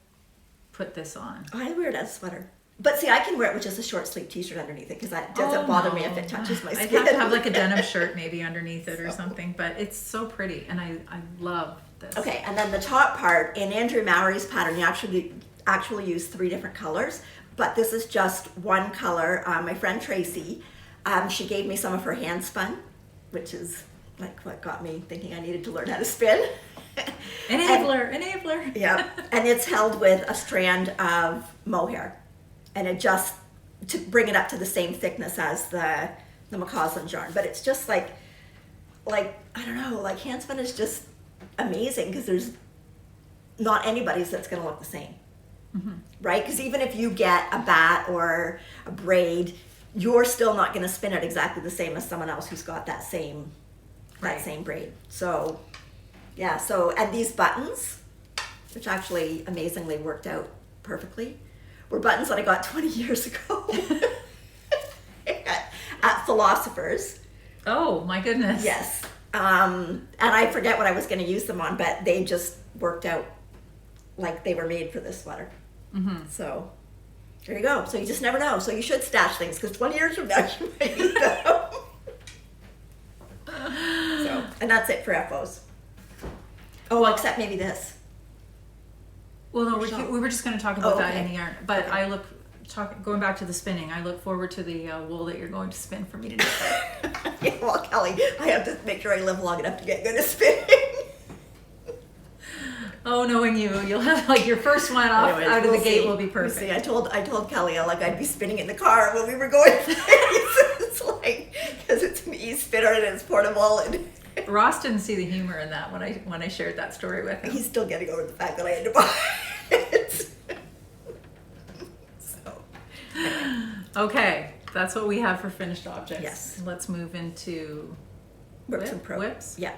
put this on. I wear it as a sweater. But see, I can wear it with just a short sleeve t-shirt underneath it because that doesn't bother me if it touches my skin. I'd have to have like a denim shirt maybe underneath it or something, but it's so pretty and I love this. Okay, and then the top part, in Andrea Mowry's pattern, you actually use 3 different colors, but this is just one color. My friend Tracy, she gave me some of her hand spun, which is like what got me thinking I needed to learn how to spin. Enabler. Yeah, and it's held with a strand of mohair, and it just to bring it up to the same thickness as the McCausland yarn. But it's just like I don't know, like hand spun is just amazing because there's not anybody's that's going to look the same, right? Because even if you get a bat or a braid, you're still not going to spin it exactly the same as someone else who's got that same braid. So. Yeah, so, and these buttons, which actually amazingly worked out perfectly, were buttons that I got 20 years ago at Philosophers. Oh, my goodness. Yes. And I forget what I was going to use them on, but they just worked out like they were made for this sweater. So, there you go. So you just never know. So you should stash things, because 20 years from now you might need them. So, and that's it for FOs. Oh, except maybe this. Well, no, we were just going to talk about that okay. in the yarn. But okay. Going back to the spinning, I look forward to the wool that you're going to spin for me today. Yeah, well, Kelly, I have to make sure I live long enough to get good at spinning. Oh, knowing you'll have like your first one off out of the gate will be perfect. See, I told Kelly like I'd be spinning in the car when we were going places. It's like, because it's an e-spinner and it's portable and. Ross didn't see the humor in that when I shared that story with him. He's still getting over the fact that I had to buy it. So. Okay, that's what we have for finished objects. Yes. Let's move into Works and Pro. Whips. Yeah.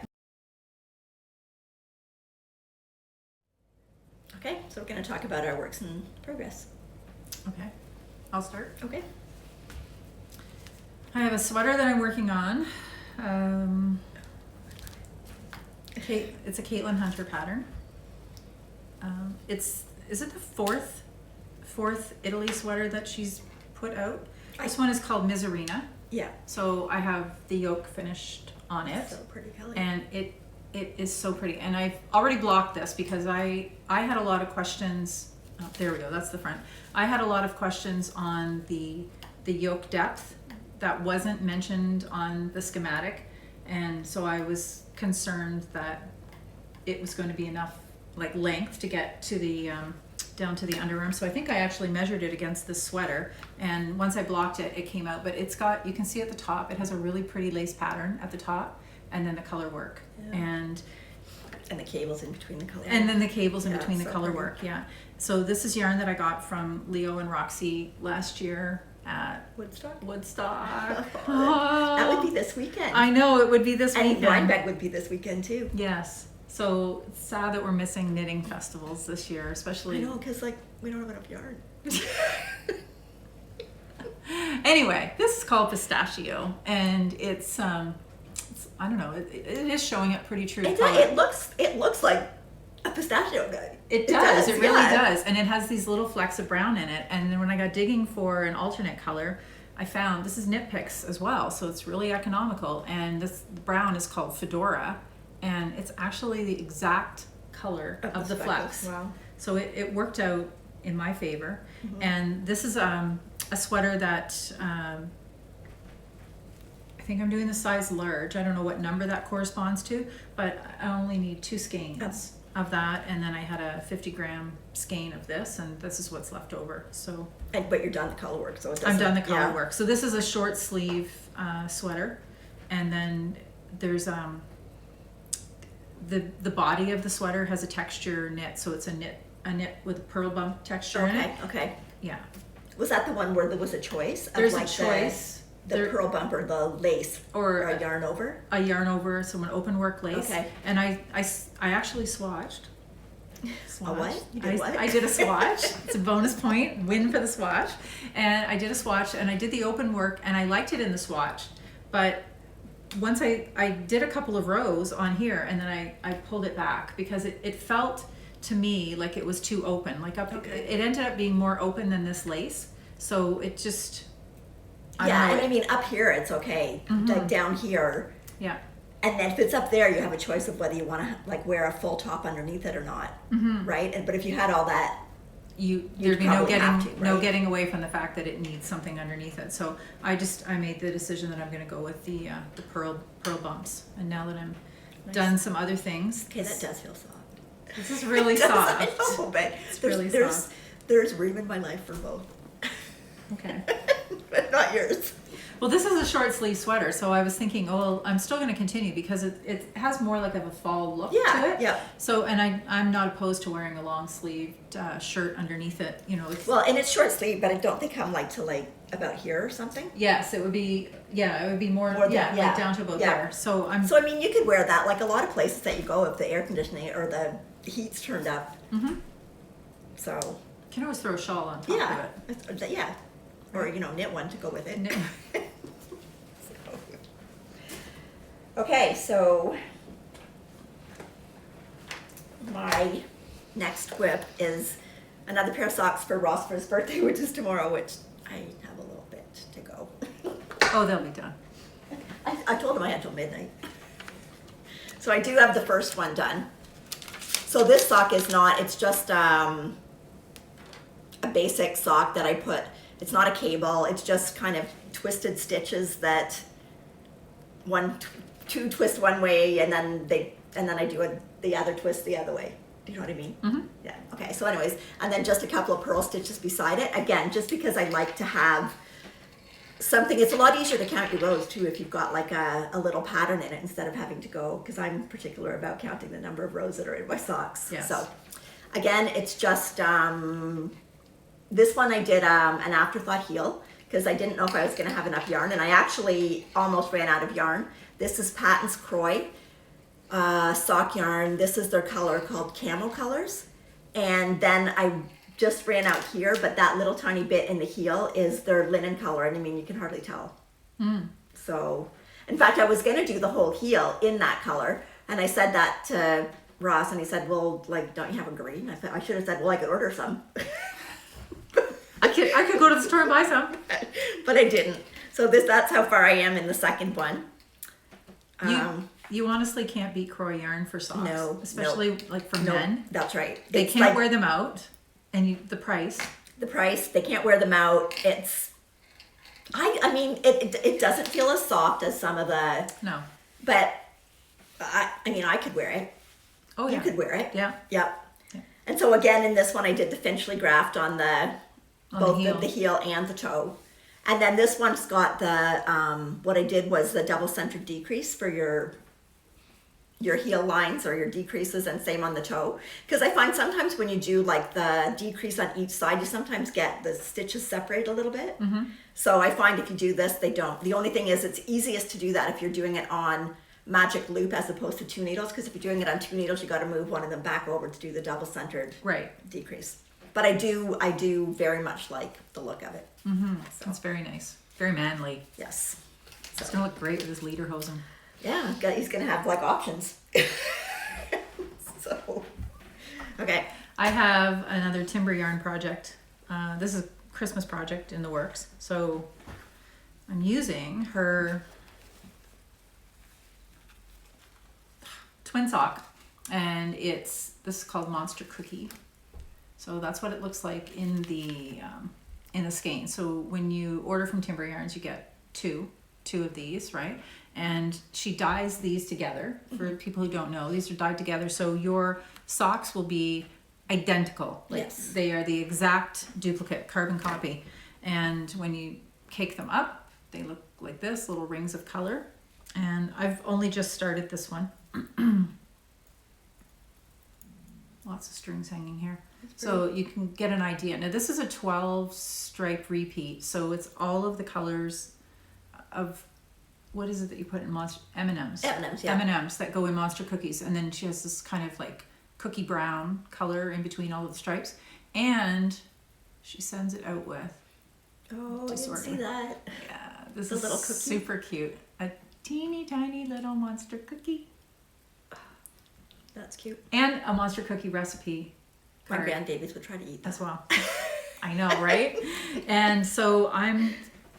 Okay, so we're going to talk about our works in progress. Okay, I'll start. Okay. I have a sweater that I'm working on. It's a Caitlin Hunter pattern. Is it the fourth Italy sweater that she's put out? This one is called Miserina. Yeah. So I have the yoke finished on it. So pretty, Kelly. And it is so pretty. And I've already blocked this because I had a lot of questions. Oh, there we go. That's the front. I had a lot of questions on the yoke depth that wasn't mentioned on the schematic. And so I was concerned that it was going to be enough like length to get to the down to the underarm. So I think I actually measured it against this sweater, and once I blocked it, it came out. But it's got, you can see at the top, it has a really pretty lace pattern at the top, and then the color work. Yeah. And the cables in between the color. And then the cables in Yeah, between the so color pretty. work, yeah. So this is yarn that I got from Leo and Roxy last year at Woodstock. Woodstock. That would be this weekend. I know, it would be this And weekend. Rhinebeck would be this weekend too. Yes. So it's sad that we're missing knitting festivals this year, I especially. know, because like we don't have enough yarn. Anyway, this is called Pistachio, and it's I don't know, it is showing up pretty true to color. It looks like a pistachio guy. It does. It really yeah. does. And it has these little flecks of brown in it. And then when I got digging for an alternate color, I found this is Knit Picks as well. So it's really economical. And this brown is called Fedora. And it's actually the exact color of the flecks. Wow. So it worked out in my favor. Mm-hmm. And this is a sweater that I think I'm doing the size large. I don't know what number that corresponds to, but I only need 2 skeins of that, and then I had a 50-gram skein of this, and this is what's left over. So But you're done the color work, so it doesn't. I'm done the color yeah. work. So this is a short sleeve sweater, and then there's the body of the sweater has a texture knit, so it's a knit with a pearl bump texture in it. Okay. Yeah. Was that the one where there was a choice? Of There's like a choice. The pearl bump or the lace Or a yarn over? A yarn over, so an open work lace. Okay. And I actually swatched. A what? You did what? I did a swatch. It's a bonus point, win for the swatch. And I did a swatch, and I did the open work, and I liked it in the swatch. But once I did a couple of rows on here, and then I pulled it back because it felt to me like it was too open. Like it ended up being more open than this lace. So it just, I don't know. And I mean up here it's okay. Like down here. Yeah. And then if it's up there, you have a choice of whether you want to like wear a full top underneath it or not, right? But if you had all that, There'd be no probably have getting to, no right? getting away from the fact that it needs something underneath it. So I made the decision that I'm going to go with the pearl bumps. And now that I'm done some other things, okay, that does feel soft. this is really It does, soft. I know, but really there's room in my life for both, Okay. but not yours. Well, this is a short sleeve sweater, so I was thinking, oh, well, I'm still going to continue because it has more like of a fall look to it. Yeah. So, and I'm not opposed to wearing a long sleeved shirt underneath it. You know, Well, and it's short sleeve, but don't they come like to like about here or something? yes, it would be more More than- like down to about yeah. there. So So I mean, you could wear that like a lot of places that you go if the air conditioning or the heat's turned up. So you can always throw a shawl on top yeah, of it. yeah, or knit one to go with it. Knit- Okay, so my next whip is another pair of socks for Ross for his birthday, which is tomorrow, which I have a little bit to go. Oh, they'll be done. I told him I had till midnight. So I do have the first one done. So this sock is not, it's just a basic sock that I put, it's not a cable, it's just kind of twisted stitches that two twist one way and then I do the other twist the other way. Do you know what I mean? Mm-hmm. Yeah. Okay. So anyways, and then just a couple of purl stitches beside it. Again, just because I like to have something. It's a lot easier to count your rows too if you've got like a little pattern in it instead of having to go, because I'm particular about counting the number of rows that are in my socks. Yes. So again, it's just this one I did an afterthought heel because I didn't know if I was going to have enough yarn, and I actually almost ran out of yarn. This is Patton's Croy sock yarn. This is their color called Camo Colors. And then I just ran out here, but that little tiny bit in the heel is their linen color. And I mean, you can hardly tell. So, in fact, I was going to do the whole heel in that color. And I said that to Ross, and he said, well, like, don't you have a green? I should have said, well, I could order some. I could go to the store and buy some. But I didn't. So that's how far I am in the second one. You honestly can't beat Croy yarn for socks. No, especially like for No, men. that's right. They It's can't like wear them out, and the price. the price. They can't wear them out. It's, I mean, it doesn't feel as soft as some of the, No. but I mean, I could wear it. Oh yeah. You could wear it. Yeah. Yep. Yeah. And so again, in this one, I did the Finchley graft on both heel. the heel and the toe. And then this one's got the, what I did was the double centered decrease for your heel lines or your decreases, and same on the toe. Because I find sometimes when you do like the decrease on each side, you sometimes get the stitches separate a little bit. So I find if you do this, they don't. The only thing is it's easiest to do that if you're doing it on magic loop as opposed to 2 needles, because if you're doing it on 2 needles, you got to move one of them back over to do the double centered decrease. But I do very much like the look of it. It's very nice, very manly. Yes. It's gonna look great with his lederhosen. Yeah, he's gonna have like options. So, okay. I have another timber yarn project. This is a Christmas project in the works. So I'm using her twin sock, and this is called Monster Cookie. So that's what it looks like in the skein. So when you order from Timber Yarns, you get two of these, right? And she dyes these together. For people who don't know, these are dyed together, so your socks will be identical. Like Yes. they are the exact duplicate, carbon copy. And when you cake them up, they look like this, little rings of color. And I've only just started this one. Lots of strings hanging here. So you can get an idea. Now this is a 12 stripe repeat, so it's all of the colors of, what is it that you put in Monster? M&Ms. M&Ms, yeah. M&Ms that go in Monster Cookies. And then she has this kind of like cookie brown color in between all of the stripes. And she sends it out with, Oh, I didn't see that. yeah, this The is little cookie? super cute. A teeny tiny little Monster Cookie. That's cute. And a Monster Cookie recipe My card grandbabies would try to eat that. as well. I know, right? And so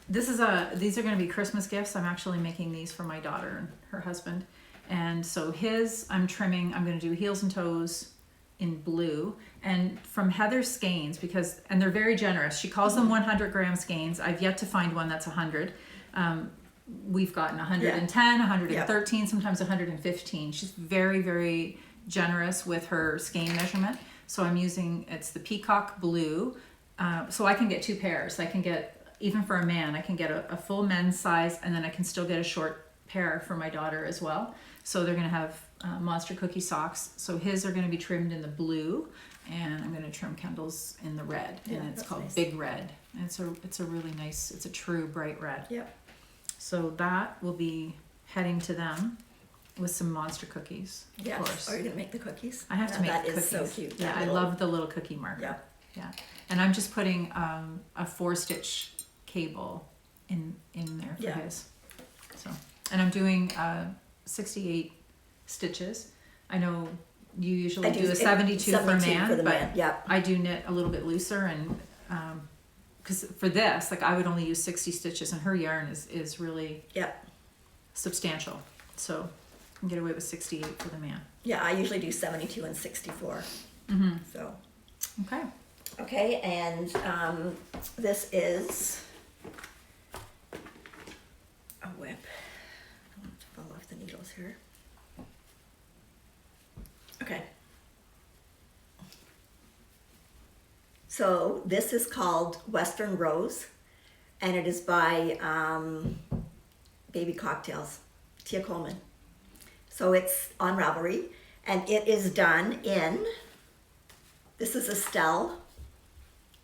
these are going to be Christmas gifts. I'm actually making these for my daughter and her husband. And so I'm going to do heels and toes in blue, and from Heather's skeins, and they're very generous. She calls them 100 gram skeins. I've yet to find one that's 100. We've gotten 110, 113, sometimes 115. She's very, very generous with her skein measurement. So it's the peacock blue. So I can get 2 pairs. I can get, even for a man, I can get a full men's size, and then I can still get a short pair for my daughter as well. So they're going to have Monster Cookie socks. So his are going to be trimmed in the blue, and I'm going to trim Kendall's in the red. Yeah, And it's that's called nice. Big Red. And it's a really nice, it's a true bright red. Yep. So that will be heading to them with some Monster Cookies, of Yes. course. Are you gonna make the cookies? I have to make That the is cookies. so cute. Yeah, That I little- love the little cookie marker. Yeah. Yeah. And I'm just putting a 4-stitch cable in there for Yeah. his. So, and I'm doing 68 stitches. I know you usually I do a 72 for a man, for the but man. Yep. I do knit a little bit looser, and because for this, like, I would only use 60 stitches, and her yarn is really Yep. substantial. So I can get away with 68 for the man. Yeah, I usually do 72 and 64. So, Okay. okay, and this is a whip. I don't want to fall off the needles here. Okay. So this is called Western Rose, and it is by Baby Cocktails, Tia Coleman. So it's on Ravelry, and it is done in, this is Estelle,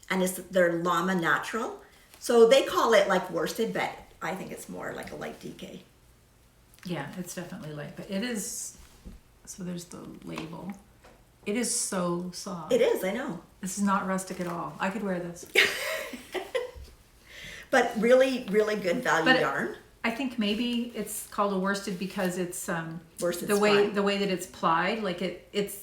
and it's their Llama Natural. So they call it like worsted, but I think it's more like a light DK. Yeah, it's definitely light, but it is, so there's the label. It is so soft. It is, I know. This is not rustic at all. I could wear this. But really, really good value But yarn. I think maybe it's called a worsted because it's Worsted's the way fine. the way that it's plied, like it's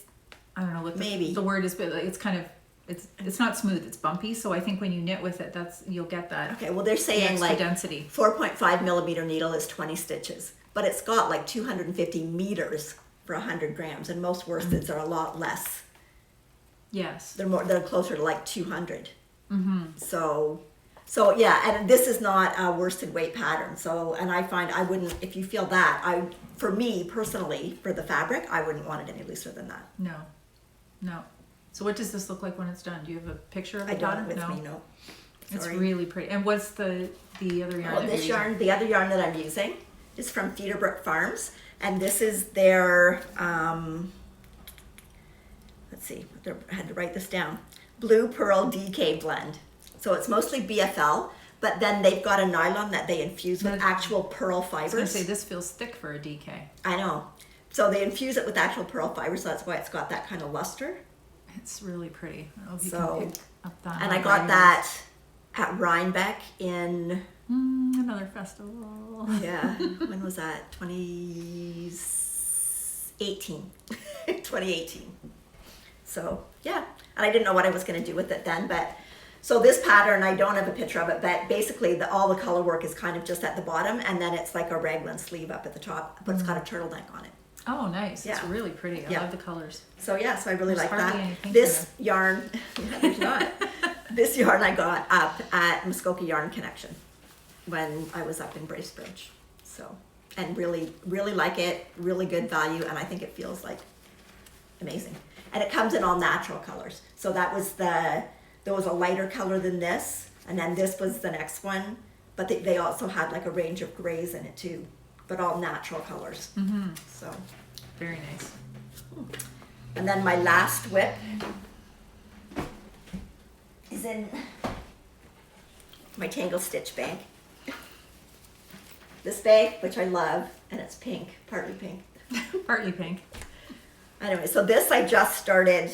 I don't know what Maybe. the word is, but like it's kind of it's not smooth, it's bumpy. So I think when you knit with it, you'll get that Okay, well they're saying extra like density. 4.5 millimeter needle is 20 stitches, but it's got like 250 meters for 100 grams, and most worsteds are a lot less. Yes. They're closer to like 200. So yeah, and this is not a worsted weight pattern. So, and I find I wouldn't, if you feel that, for me personally, for the fabric, I wouldn't want it any looser than that. No. So what does this look like when it's done? Do you have a picture of the I don't pattern? with me, no. It's Sorry. really pretty. And what's the other yarn? Oh, that this you're yarn, the other yarn that I'm using is from Feederbrook Farms, and this is their, let's see, I had to write this down, Blue Pearl DK blend. So it's mostly BFL, but then they've got a nylon that they infuse with actual pearl I fibers. was going to say, this feels thick for a DK. I know. So they infuse it with actual pearl fibers, so that's why it's got that kind of luster. It's really pretty. I don't know if you So, can pick up that. and I got that at Rhinebeck in, Another festival. yeah, when was that? 2018. 2018. So, yeah. And I didn't know what I was going to do with it then, but so this pattern, I don't have a picture of it, but basically all the color work is kind of just at the bottom, and then it's like a raglan sleeve up at the top, but it's got a turtleneck on it. Oh, nice. Yeah. It's really pretty. I Yeah. love the colors. So yeah, so I really There's like hardly that. any pink This yarn, yeah, there's not. This yarn I got up at Muskoka Yarn Connection when I was up in Bracebridge. So, and really, really like it, really good value, and I think it feels like amazing. And it comes in all natural colors. So there was a lighter color than this, and then this was the next one, but they also had like a range of grays in it too, but all natural colors. Mm-hmm. So, Very nice. and then my last whip is in my Tangle Stitch bag. This bag, which I love, and it's pink, partly pink. Partly pink. Anyway, so this I just started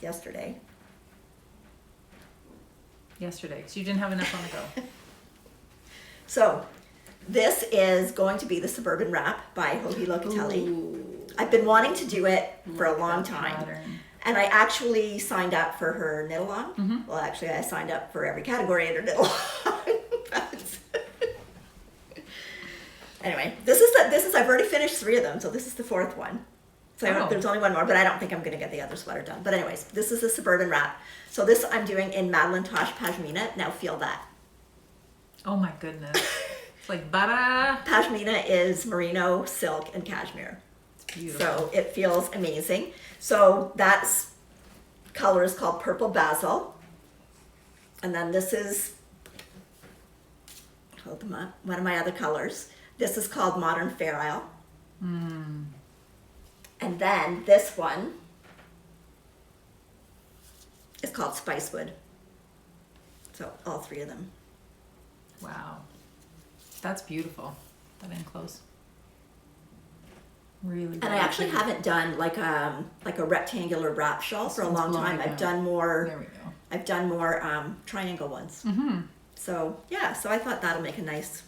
yesterday. Yesterday, because you didn't have enough on the go. So this is going to be the Suburban Wrap by Hohi Locatelli. Ooh, I've been wanting to do it for a look at long that time. pattern. And I actually signed up for her knit along. Mhm. Well, actually, I signed up for every category in her knit along. Anyway, this is I've already finished 3 of them, so this is the 4th one. So Oh. there's only one more, but I don't think I'm gonna get the other sweater done. But anyways, this is the Suburban Wrap. So this I'm doing in Madeline Tosh Pashmina. Now feel that. Oh my goodness. It's like butter. Pashmina is merino, silk, and cashmere. It's beautiful. So it feels amazing. So that's color is called Purple Basil. And then this is, hold them up, one of my other colors. This is called Modern Fair Isle. Mm. And then this one is called Spicewood. So all 3 of them. Wow. That's beautiful. That in close. Really. And I actually haven't done like a rectangular wrap shawl for a This one's long time. blowing I've out. done more. There we go. I've done more triangle ones. Mm-hmm. So yeah, so I thought that'll make a nice.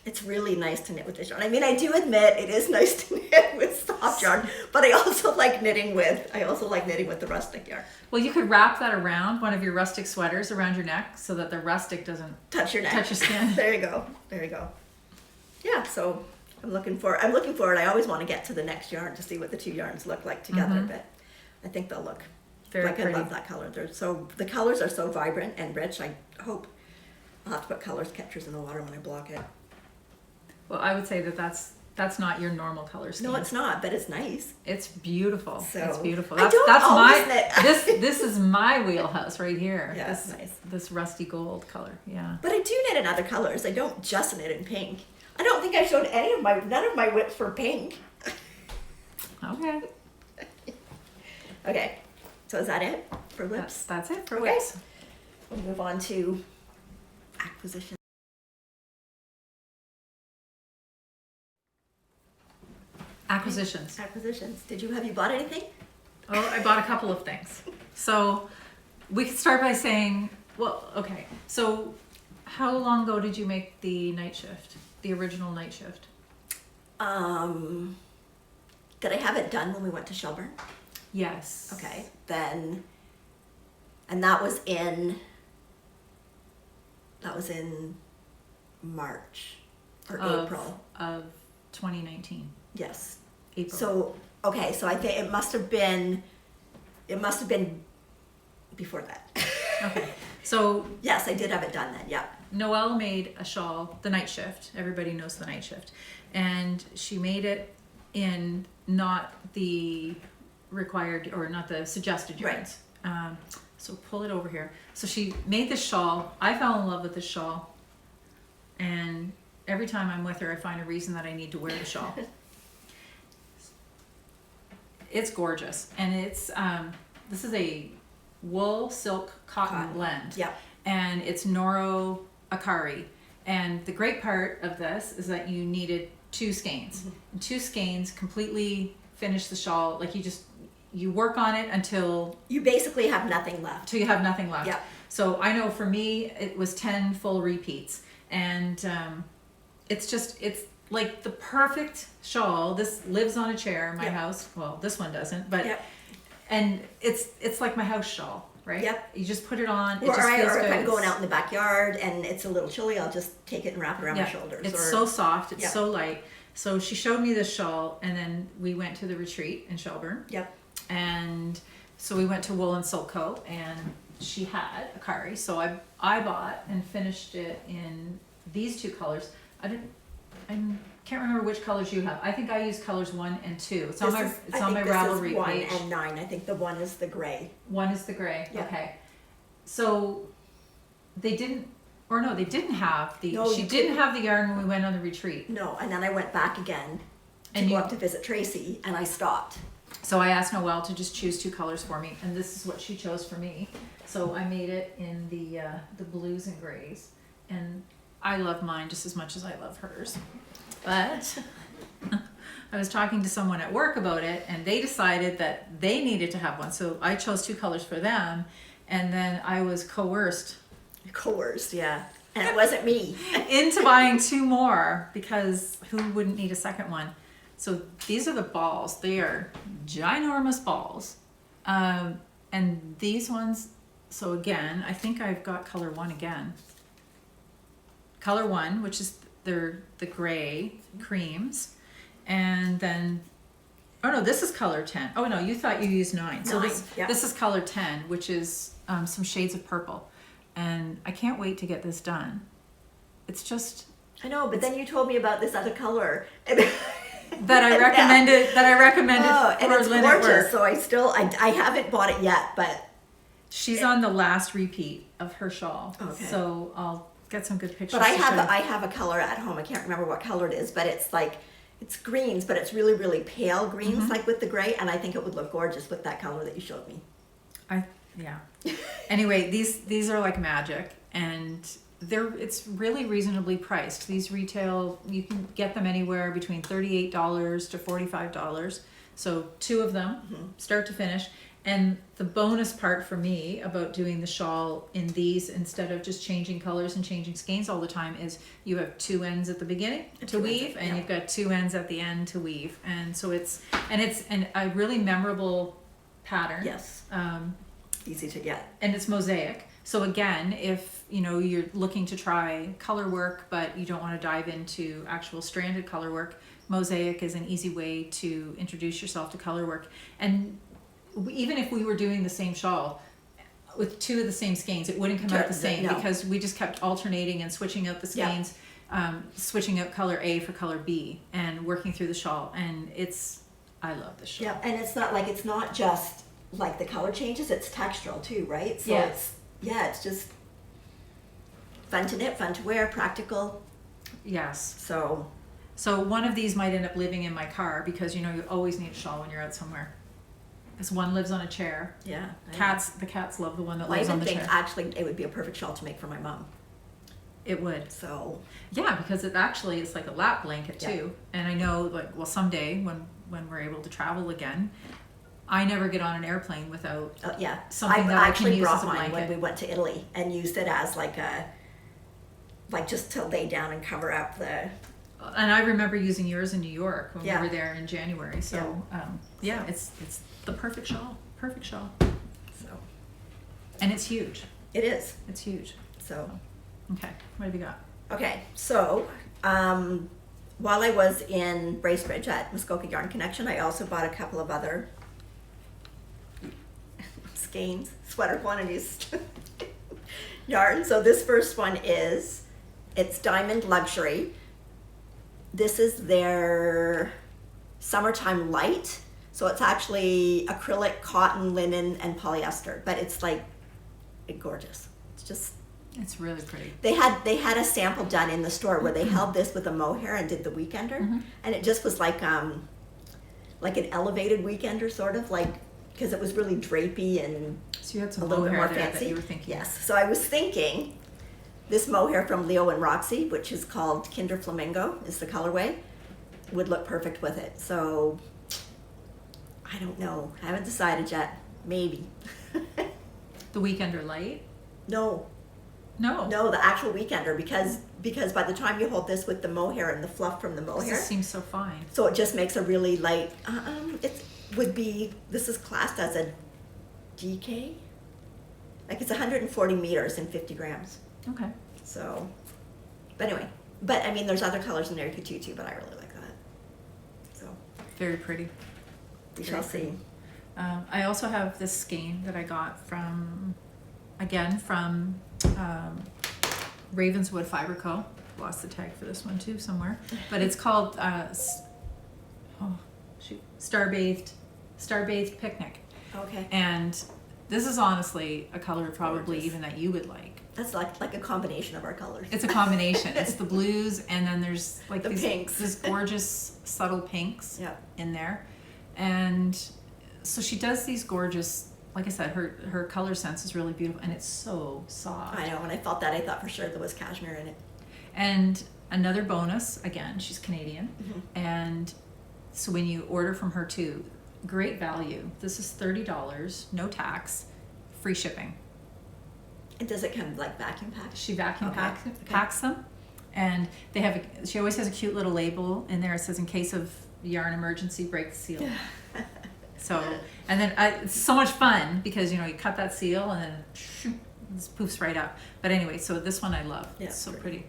It's really nice to knit with this yarn. I mean, I do admit it is nice to knit with soft yarn, but I also like knitting with the rustic yarn. Well, you could wrap that around one of your rustic sweaters around your neck so that the rustic doesn't Touch your neck. touch your skin. There you go. There you go. Yeah, so I'm looking forward. I always want to get to the next yarn to see what the 2 yarns look like together, Mhm. but I think they'll look Very like pretty. I love that color. The colors are so vibrant and rich. I hope I'll have to put colors catchers in the water when I block it. Well, I would say that's not your normal color scheme. No, it's not, but it's nice. It's beautiful. So, it's beautiful. I That's don't that's always my knit. this is my wheelhouse right here. Yeah, this, nice. This rusty gold color. Yeah. But I do knit in other colors. I don't just knit in pink. I don't think I showed none of my whips were pink. Okay. Okay, so is that it for whips? That's it for Okay. whips. We'll move on to acquisition. Acquisitions. Acquisitions. Have you bought anything? Oh, I bought a couple of things. So we could start by saying, well, okay. So how long ago did you make the Nightshift, the original Nightshift? Did I have it done when we went to Shelburne? Yes. Okay, then, and that was in March or April. Of 2019. Yes. April. So, okay, so I think it must have been before that. Okay. So Yes, I did have it done then, yeah. Noelle made a shawl, the Nightshift. Everybody knows the Nightshift. And she made it in not the required, or not the suggested Right. yarns. So pull it over here. So she made this shawl. I fell in love with this shawl, and every time I'm with her, I find a reason that I need to wear the shawl. It's gorgeous, and it's this is a wool silk cotton blend. Yep. And it's Noro Akari. And the great part of this is that you needed 2 skeins. And 2 skeins completely finish the shawl. Like you work on it until You basically have nothing left. you have nothing left. Yeah. So I know for me it was 10 full repeats, and it's like the perfect shawl. This lives on a chair in my Yep. house. Well, this one doesn't, but Yep. and it's like my house shawl, right? Yep. You just put it on. It Or, just feels or good. if I'm going out in the backyard and it's a little chilly, I'll just take it and wrap it around my Yeah, shoulders. it's or, so soft. It's Yeah. so light. So she showed me this shawl, and then we went to the retreat in Shelburne. Yep. And so we went to Wool and Silk Co. and she had Akari. So I bought and finished it in these 2 colors. I can't remember which colors you have. I think I used colors 1 and 2. It's on my Ravelry this is 1 page. and 9. I think the 1 is the gray. 1 is the gray. Yeah. Okay. So they didn't have the. No, she you didn't have the yarn when we went on the retreat. No, and then I went back again to And go you- up to visit Tracy, and I stopped. So I asked Noelle to just choose 2 colors for me, and this is what she chose for me. So I made it in the blues and grays, and I love mine just as much as I love hers. But I was talking to someone at work about it, and they decided that they needed to have one. So I chose 2 colors for them, and then I was coerced Coerced, yeah. And it wasn't me. into buying 2 more, because who wouldn't need a second one? So these are the balls. They are ginormous balls. And these ones, so again, I think I've got color 1 again. Color 1, which is the gray creams. And then, oh no, this is color 10. Oh no, you thought you used 9. So 9, this, yeah. this is color 10, which is some shades of purple. And I can't wait to get this done. It's just I know, but then you told me about this other color. that I recommended Oh, and for it's Lynn gorgeous. at work. So I haven't bought it yet, but She's on the last repeat of her shawl. Okay. So I'll get some good pictures. but I to have show you. I have a color at home. I can't remember what color it is, but it's like it's greens, but it's really really pale greens, Mm-hmm. like with the gray, and I think it would look gorgeous with that color that you showed me. Yeah. Anyway, these are like magic, and it's really reasonably priced. These retail, you can get them anywhere between $38 to $45. So 2 of them, start to finish. And the bonus part for me about doing the shawl in these, instead of just changing colors and changing skeins all the time, is you have 2 ends at the beginning to 2 ends, weave, and yeah. you've got 2 ends at the end to weave. And so it's a really memorable pattern. Yes, easy to get. And it's mosaic. So again, if you're looking to try color work, but you don't want to dive into actual stranded color work, mosaic is an easy way to introduce yourself to color work. And even if we were doing the same shawl with 2 of the same skeins, it wouldn't come out the same, No. because we just kept alternating and switching out the skeins, switching out color A for color B, and working through the shawl. And I love this shawl. Yeah, and it's not just like the color changes, it's textural too, right? So Yeah. it's just fun to knit, fun to wear, practical. Yes. So So one of these might end up living in my car, because you always need a shawl when you're out somewhere. Because one lives on a chair. yeah. The cats love the one that I lives on even the think chair. actually it would be a perfect shawl to make for my mom. It would. So Yeah, because it's like a lap blanket too. And I know, someday when we're able to travel again, I never get on an airplane without. yeah, Something that I can actually use brought as a mine when blanket. we went to Italy and used it as just to lay down and cover up the. And I remember using yours in New York when Yeah. we were there in January. So it's the perfect shawl. Perfect shawl. So And it's huge. it is. It's huge. So Okay, what have you got? okay, so while I was in Bracebridge at Muskoka Yarn Connection, I also bought a couple of other skeins, sweater quantities yarn. So this first one it's Diamond Luxury. This is their Summertime Light. So it's actually acrylic, cotton, linen, and polyester, but it's like gorgeous. It's just, It's really pretty. they had a sample done in the store where they held this with a mohair and did the weekender, and it just was like an elevated weekender, sort of like, because it was really drapey and So you had a some little bit mohair more there fancy. that you were thinking. Yes. So I was thinking this mohair from Leo and Roxy, which is called Kinder Flamingo, is the colorway, would look perfect with it. So I don't know. I haven't decided yet. Maybe. The Weekender light? No, No. the actual weekender, because by the time you hold this with the mohair and the fluff from the mohair, This seems so fine. so it just makes a really light. This is classed as a DK. Like it's 140 meters and 50 grams. Okay. So, but anyway, I mean, there's other colors in there you could do too, but I really like that. So Very pretty. we shall Very see. I also have this skein that I got from Ravenswood Fiber Co. Lost the tag for this one too somewhere, but it's called Star-Bathed Picnic, Okay, and this is honestly a color probably Gorgeous. even that you would like. that's like a combination of our colors. It's a combination. It's the blues, and then there's like The pinks. these gorgeous subtle pinks Yeah. in there, and so she does these gorgeous. Like I said, her color sense is really beautiful, and it's so soft. I know. When I felt that, I thought for sure there was cashmere in it. And another bonus, again, she's Canadian, Mhm. and so when you order from her too, great value. This is $30, no tax, free shipping. And does it come like vacuum packed? She vacuum Okay. packs them, and they have. She always has a cute little label in there. It says, "In case of yarn emergency, break the seal." So, and then it's so much fun because you cut that seal and then it poofs right up. But anyway, so this one I love. Yeah, It's so pretty. pretty.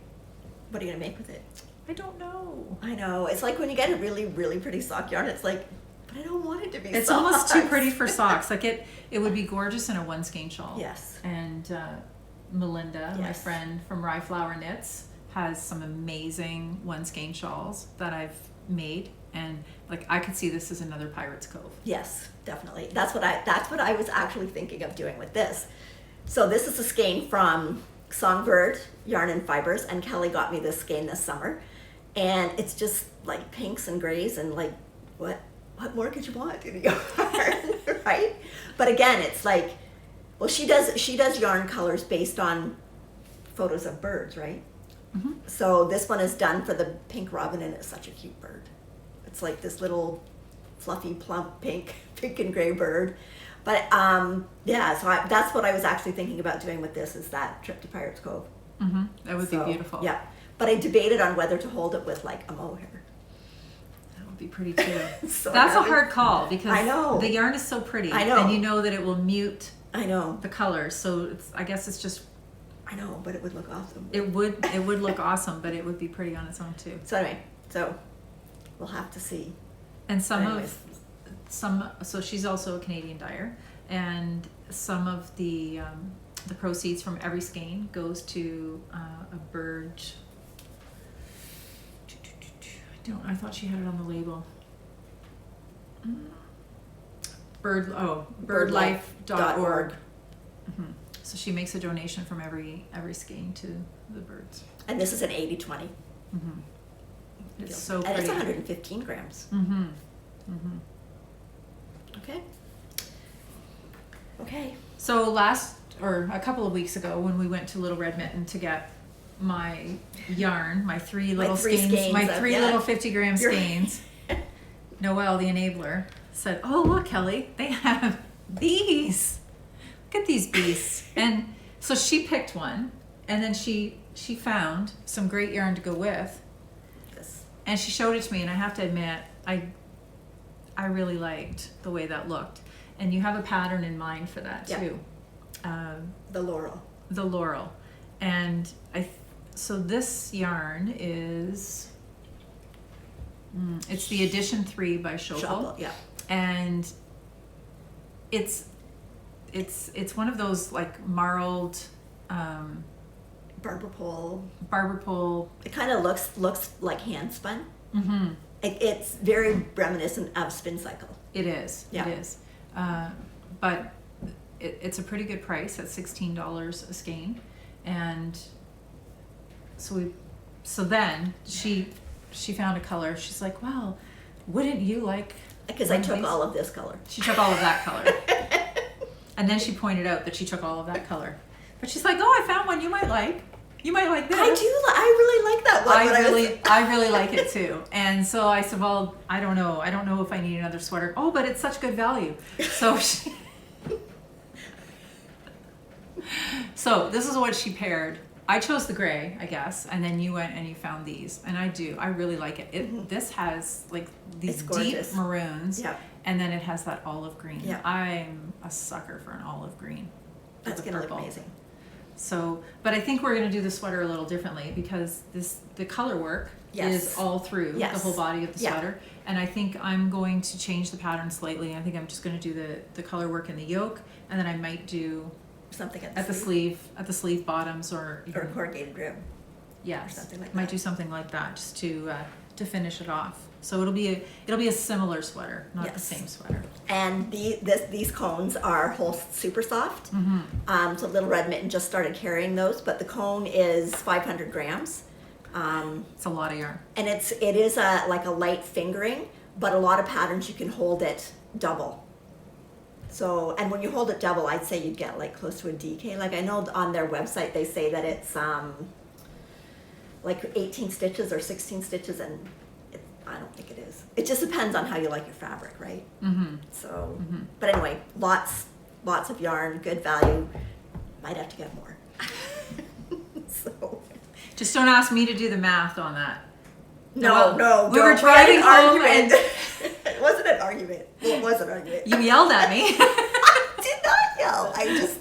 What are you gonna make with it? I don't know. I know. It's like when you get a really, really pretty sock yarn. It's like, but I don't want it to be. It's socks. almost too pretty for socks. Like it would be gorgeous in a one skein shawl. Yes. And Melinda, my Yes. friend from Rye Flower Knits, has some amazing one skein shawls that I've made, and like I could see this as another Pirate's Cove. Yes, definitely. That's what I was actually thinking of doing with this. So this is a skein from Songbird Yarn and Fibers, and Kelly got me this skein this summer, and it's just like pinks and grays and like what more could you want in a yarn, right? But again, it's like, well, she does yarn colors based on photos of birds, right? Mm-hmm. So this one is done for the pink robin, and it's such a cute bird. It's like this little fluffy, plump pink and gray bird. But yeah, so that's what I was actually thinking about doing with this, is that trip to Pirates Cove. Mm-hmm. That would So, be beautiful. Yeah, but I debated on whether to hold it with like a mohair. That would be pretty too. So That's a happy. hard call because I know. the yarn is so pretty. I know. And you know that it will mute I know, the colors. So I guess it's just I know, but it would look awesome. it would look awesome, but it would be pretty on its own too. So anyway, so we'll have to see. And Anyways. so she's also a Canadian dyer, and some of the proceeds from every skein goes to a bird. I thought she had it on the label. birdlife.org. Mm-hmm. So she makes a donation from every skein to the birds. And this is an 80-20. Mm-hmm. It's so And pretty. it's 115 grams. Mm-hmm. Mm-hmm. Okay. Okay. So a couple of weeks ago, when we went to Little Red Mitten to get my yarn, my three little skeins, my three little 50-gram skeins, Noelle, the enabler, said, "Oh, look, Kelly, they have these. Look at these beasts." And so she picked one, and then she found some great yarn to go with, This. and she showed it to me, and I have to admit, I really liked the way that looked. And you have a pattern in mind for that too. The Laurel. The Laurel. And so this yarn is, it's the edition 3 by Schopel. Yeah. And it's one of those like marled Barber pole. barber pole. It kind of looks like hand spun. Mm-hmm. It's very reminiscent of Spin Cycle. It is. Yeah. It is. But it's a pretty good price at $16 a skein, and so then she found a color. She's like, "Well, wouldn't you like?" Because I took all of this color. She took all of that color, and then she pointed out that she took all of that color. But she's like, "Oh, I found one you might like. You might like this." I really like that one. I really like it too. And so I said, "Well, I don't know if I need another sweater." Oh, but it's such good value. So so this is what she paired. I chose the gray, I guess, and then you went and you found these, and I really like it. This has like these deep maroons, Yep. and then it has that olive green. Yep. I'm a sucker for an olive green. That's gonna look amazing. So, but I think we're gonna do the sweater a little differently because the color work is all through the whole body of the sweater, and I think I'm going to change the pattern slightly. I think I'm just gonna do the color work in the yoke, and then I might do something at the sleeve bottoms or corrugated rim. Yeah, or something like might that. do something like that just to finish it off. So it'll be a similar sweater, not the same sweater. And these cones are whole super soft. So Little Red Mitten just started carrying those, but the cone is 500 grams. It's a lot of yarn. And it is like a light fingering, but a lot of patterns you can hold it double. So, and when you hold it double, I'd say you'd get like close to a DK. Like I know on their website they say that it's like 18 stitches or 16 stitches, and I don't think it is. It just depends on how you like your fabric, right? So, but anyway, lots of yarn, good value. Might have to get more. So, just don't ask me to do the math on that. No, we were driving home and it wasn't an argument. Well, it was an argument. You yelled at me. I did not yell. I just.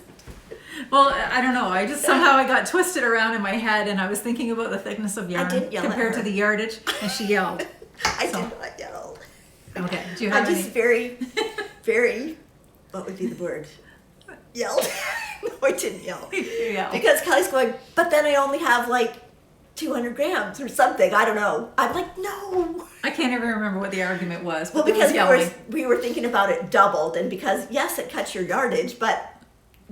Well, I don't know. I just somehow I got twisted around in my head, and I was thinking about the thickness of yarn compared to the yardage, and she yelled. I did not yell. Okay. Do you have I'm just very, very. What would be the word? Yelled. No, I didn't yell. Yeah. Because Kelly's going, but then I only have like 200 grams or something. I don't know. I'm like, no. I can't even remember what the argument was. But Well, because we were thinking about it doubled, and because yes, it cuts your yardage, but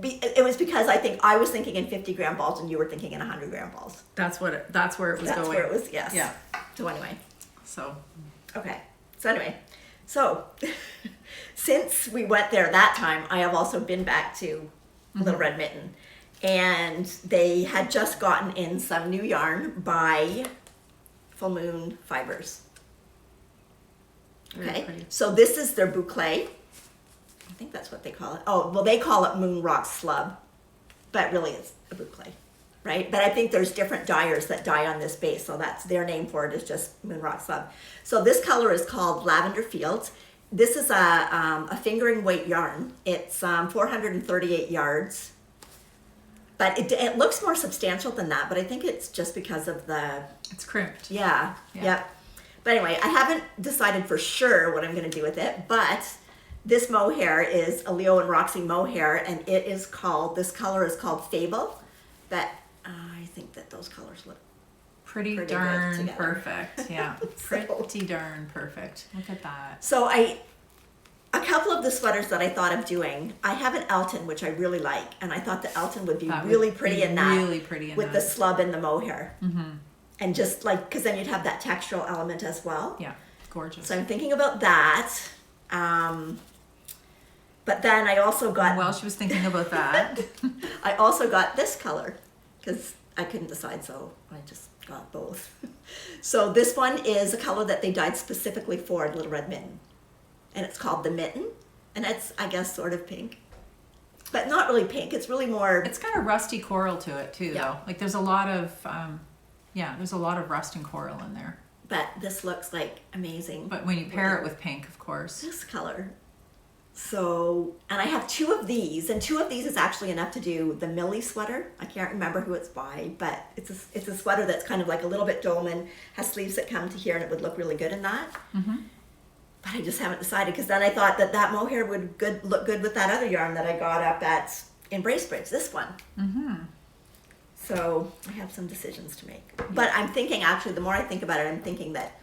it was because I think I was thinking in 50-gram balls and you were thinking in 100-gram balls. That's where it was going. That's where it was. Yes. Yeah. So anyway. So. Okay. So anyway. So since we went there that time, I have also been back to Little Red Mitten, and they had just gotten in some new yarn by Full Moon Fibers. Okay. So this is their boucle. I think that's what they call it. Oh, well, they call it Moon Rock Slub, but really it's a boucle, right? But I think there's different dyers that dye on this base, so that's their name for it is just Moon Rock Slub. So this color is called Lavender Fields. This is a fingering weight yarn. It's 438 yards, but it looks more substantial than that. But I think it's just because of it's crimped. Yeah. Yep. But anyway, I haven't decided for sure what I'm going to do with it, but this mohair is a Leo and Roxy mohair, and this color is called Fable. But I think that those colors look pretty darn perfect. Yeah, pretty darn perfect. Look at that. So a couple of the sweaters that I thought of doing, I have an Elton, which I really like, and I thought the Elton would be really pretty in that. Really pretty in with that. the slub and the mohair. And just like, because then you'd have that textural element as well. Yeah, gorgeous. So I'm thinking about that. But then I also got... Well, she was thinking about that. I also got this color because I couldn't decide, so I just got both. So this one is a color that they dyed specifically for Little Red Mitten. And it's called the Mitten. And it's, I guess, sort of pink. But not really pink. It's really more... It's got a rusty coral to it, too, though. Like, there's a lot of... there's a lot of rust and coral in there. But this looks like amazing. But when you pair it with pink, of course. This color. So, and I have two of these, and two of these is actually enough to do the Millie sweater. I can't remember who it's by, but it's a sweater that's kind of like a little bit dolman, has sleeves that come to here, and it would look really good in that. But I just haven't decided, because then I thought that mohair would look good with that other yarn that I got up in Bracebridge, this one. So I have some decisions to make. But I'm thinking, actually, the more I think about it, I'm thinking that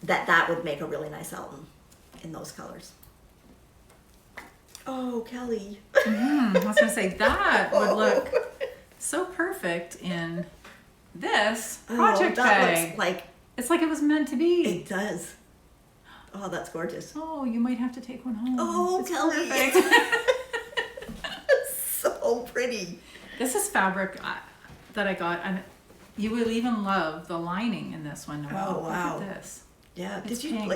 that would make a really nice album in those colors. Oh, Kelly. I was gonna say that would look so perfect in this project that bag. looks like It's like it was meant to be. it does. Oh, that's gorgeous. Oh, you might have to take one home. Oh, It's Kelly. perfect. So pretty. This is fabric that I got, and you will even love the lining in this one. Noelle. Oh, wow. Look at this. Yeah. It's Did you pink.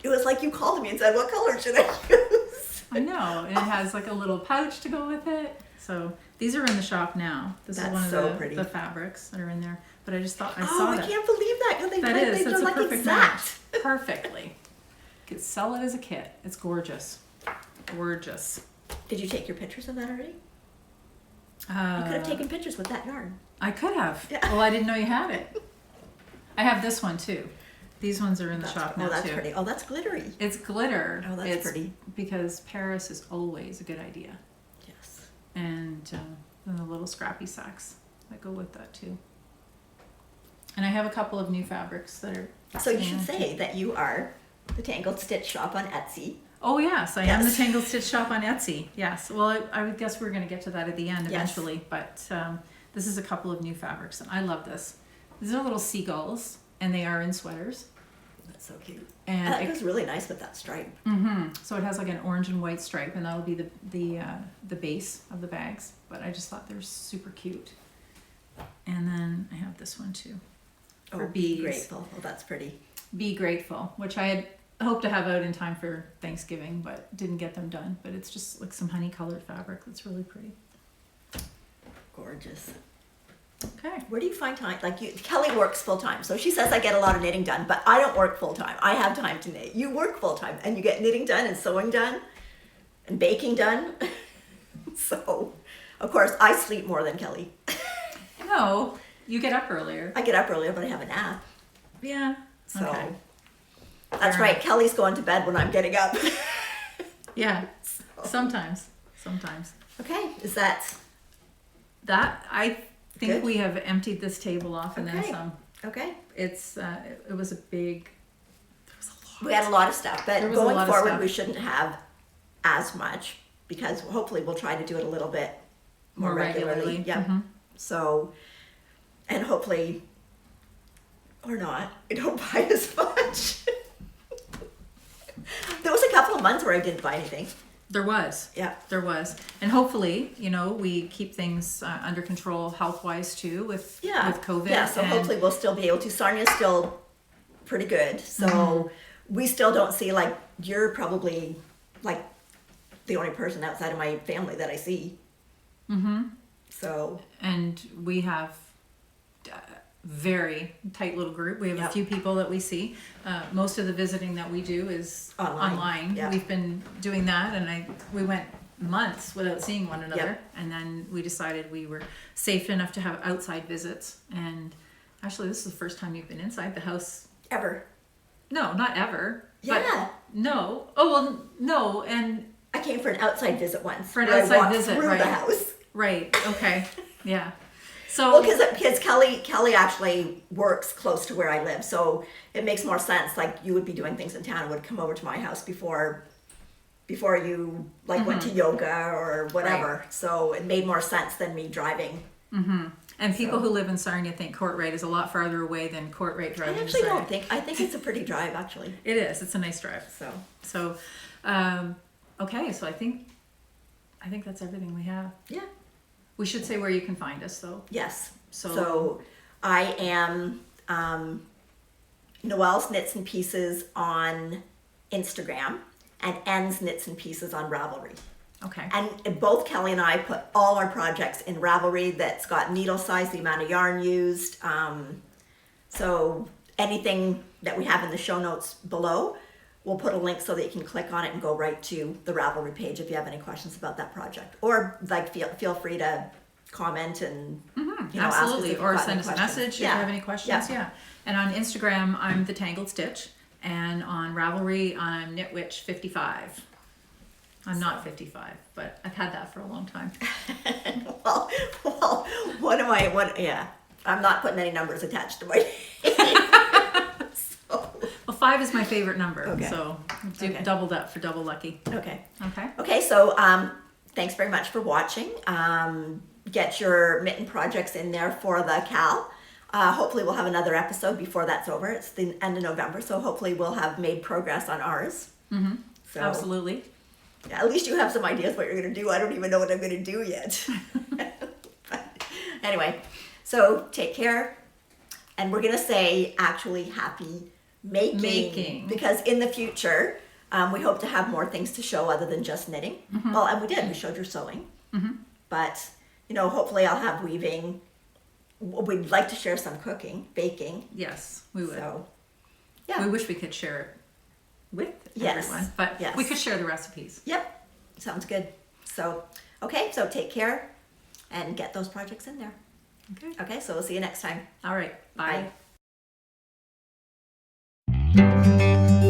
it was like you called me and said, what color should I use? I know, and it has like a little pouch to go with it. So these are in the shop now. This is That's one of so pretty. the fabrics that are in there. But I just thought I Oh, saw I that. can't believe that. They That's done a like perfect exact. match. Perfectly. Could sell it as a kit. It's gorgeous. Gorgeous. Did you take your pictures of that already? You Uh, could have taken pictures with that yarn. I could have. Yeah. Well, I didn't know you had it. I have this one too. These ones are in the shop now that's too. pretty. Oh, that's glittery. It's glitter. Oh, that's It's pretty. Because Paris is always a good idea. Yes. And then the little scrappy sacks that go with that too. And I have a couple of new fabrics that are. So you sitting should there, say too. that you are the Tangled Stitch shop on Etsy. Oh yes, I am the Yes. Tangled Stitch shop on Etsy. Yes. Well, I would guess we're going to get to that at the end Yes. eventually. But this is a couple of new fabrics, and I love this. These are little seagulls, and they are in sweaters. That's so cute. And That goes really nice with that stripe. so it has like an orange and white stripe, and that'll be the base of the bags. But I just thought they're super cute. And then I have this one too. For Be bees. grateful. Oh, that's pretty. Be Grateful, which I had hoped to have out in time for Thanksgiving, but didn't get them done. But it's just like some honey colored fabric that's really pretty. Gorgeous. Okay. Where do you find time? Kelly works full time, so she says I get a lot of knitting done, but I don't work full time. I have time to knit. You work full time, and you get knitting done and sewing done, and baking done. So, of course, I sleep more than Kelly. No, you get up earlier. I get up earlier, but I have a nap. Yeah. So Okay. that's Fair right. enough. Kelly's going to bed when I'm getting up. Yeah. Sometimes. Okay, is that That I think Good. we have emptied this table off and then Okay. some. okay? It's it was a big. There was a lot. We had a lot of stuff, but There was a going lot of forward, stuff. we shouldn't have as much because hopefully we'll try to do it a little bit more regularly. Yeah. Mhm. So, and hopefully, or not, we don't buy as much. There was a couple of months where I didn't buy anything. There was. Yeah. There was, and hopefully, we keep things under control health-wise too with COVID. Yeah, so and- hopefully we'll still be able to. Sarnia's still pretty good. So Mm-hmm. we still don't see, like, you're probably like the only person outside of my family that I see. Mm-hmm. So, And we have a very tight little group. We have Yep. a few people that we see. Most of the visiting that we do is Online. Yeah. We've been doing that, and we went months without seeing one another. Yep. And then we decided we were safe enough to have outside visits. And actually, this is the first time you've been inside the house. ever. No, not ever. Yeah. But no. Oh, well, no. And I came for an outside visit once. For an where I outside walked visit, through right. the house. right. Okay. Yeah. So, Well, because Kelly actually works close to where I live, so it makes more sense. Like, you would be doing things in town and would come over to my house before you went to yoga or whatever. Right. So it made more sense than me driving. and people so- who live in Sarnia think Courtright is a lot farther away than Courtright I driving. to actually Sarnia. don't think. I think it's a pretty drive, actually. It is. It's a nice drive. So Okay. So I think that's everything we have. yeah, We should say where you can find us, though. yes. So- So I am Noelle's Knits and Pieces on Instagram and N's Knits and Pieces on Ravelry. Okay. And both Kelly and I put all our projects in Ravelry that's got needle size, the amount of yarn used. So anything that we have in the show notes below, we'll put a link so that you can click on it and go right to the Ravelry page if you have any questions about that project. Or feel free to comment and ask us Absolutely. if you've Or got send any us a questions. message if Yeah. you have any questions. Yeah. Yeah. And on Instagram, I'm the Tangled Stitch, and on Ravelry, I'm Knitwitch55. I'm not 55, but I've had that for a long time. Well, yeah. I'm not putting any numbers attached to my name. So, 5 is my favorite number. Okay. So Okay. double that for double lucky. Okay. Okay. Okay, so thanks very much for watching. Get your mitten projects in there for the Cal. Hopefully we'll have another episode before that's over. It's the end of November, so hopefully we'll have made progress on ours. Mm-hmm. So, Absolutely. yeah, at least you have some ideas what you're going to do. I don't even know what I'm going to do yet. But anyway, so take care. And we're going to say actually happy making. Because in the future, we hope to have more things to show other than just knitting. Mm-hmm. Well, and we did. We showed your sewing. Mm-hmm. But, you know, hopefully I'll have weaving. We'd like to share some cooking, baking. Yes, we would. So, yeah. We wish we could share it with Yes. everyone, but Yes. we could share the recipes. Yep. Sounds good. So, okay. So take care and get those projects in there. Okay. Okay. So we'll see you next time. All right. Bye. Bye.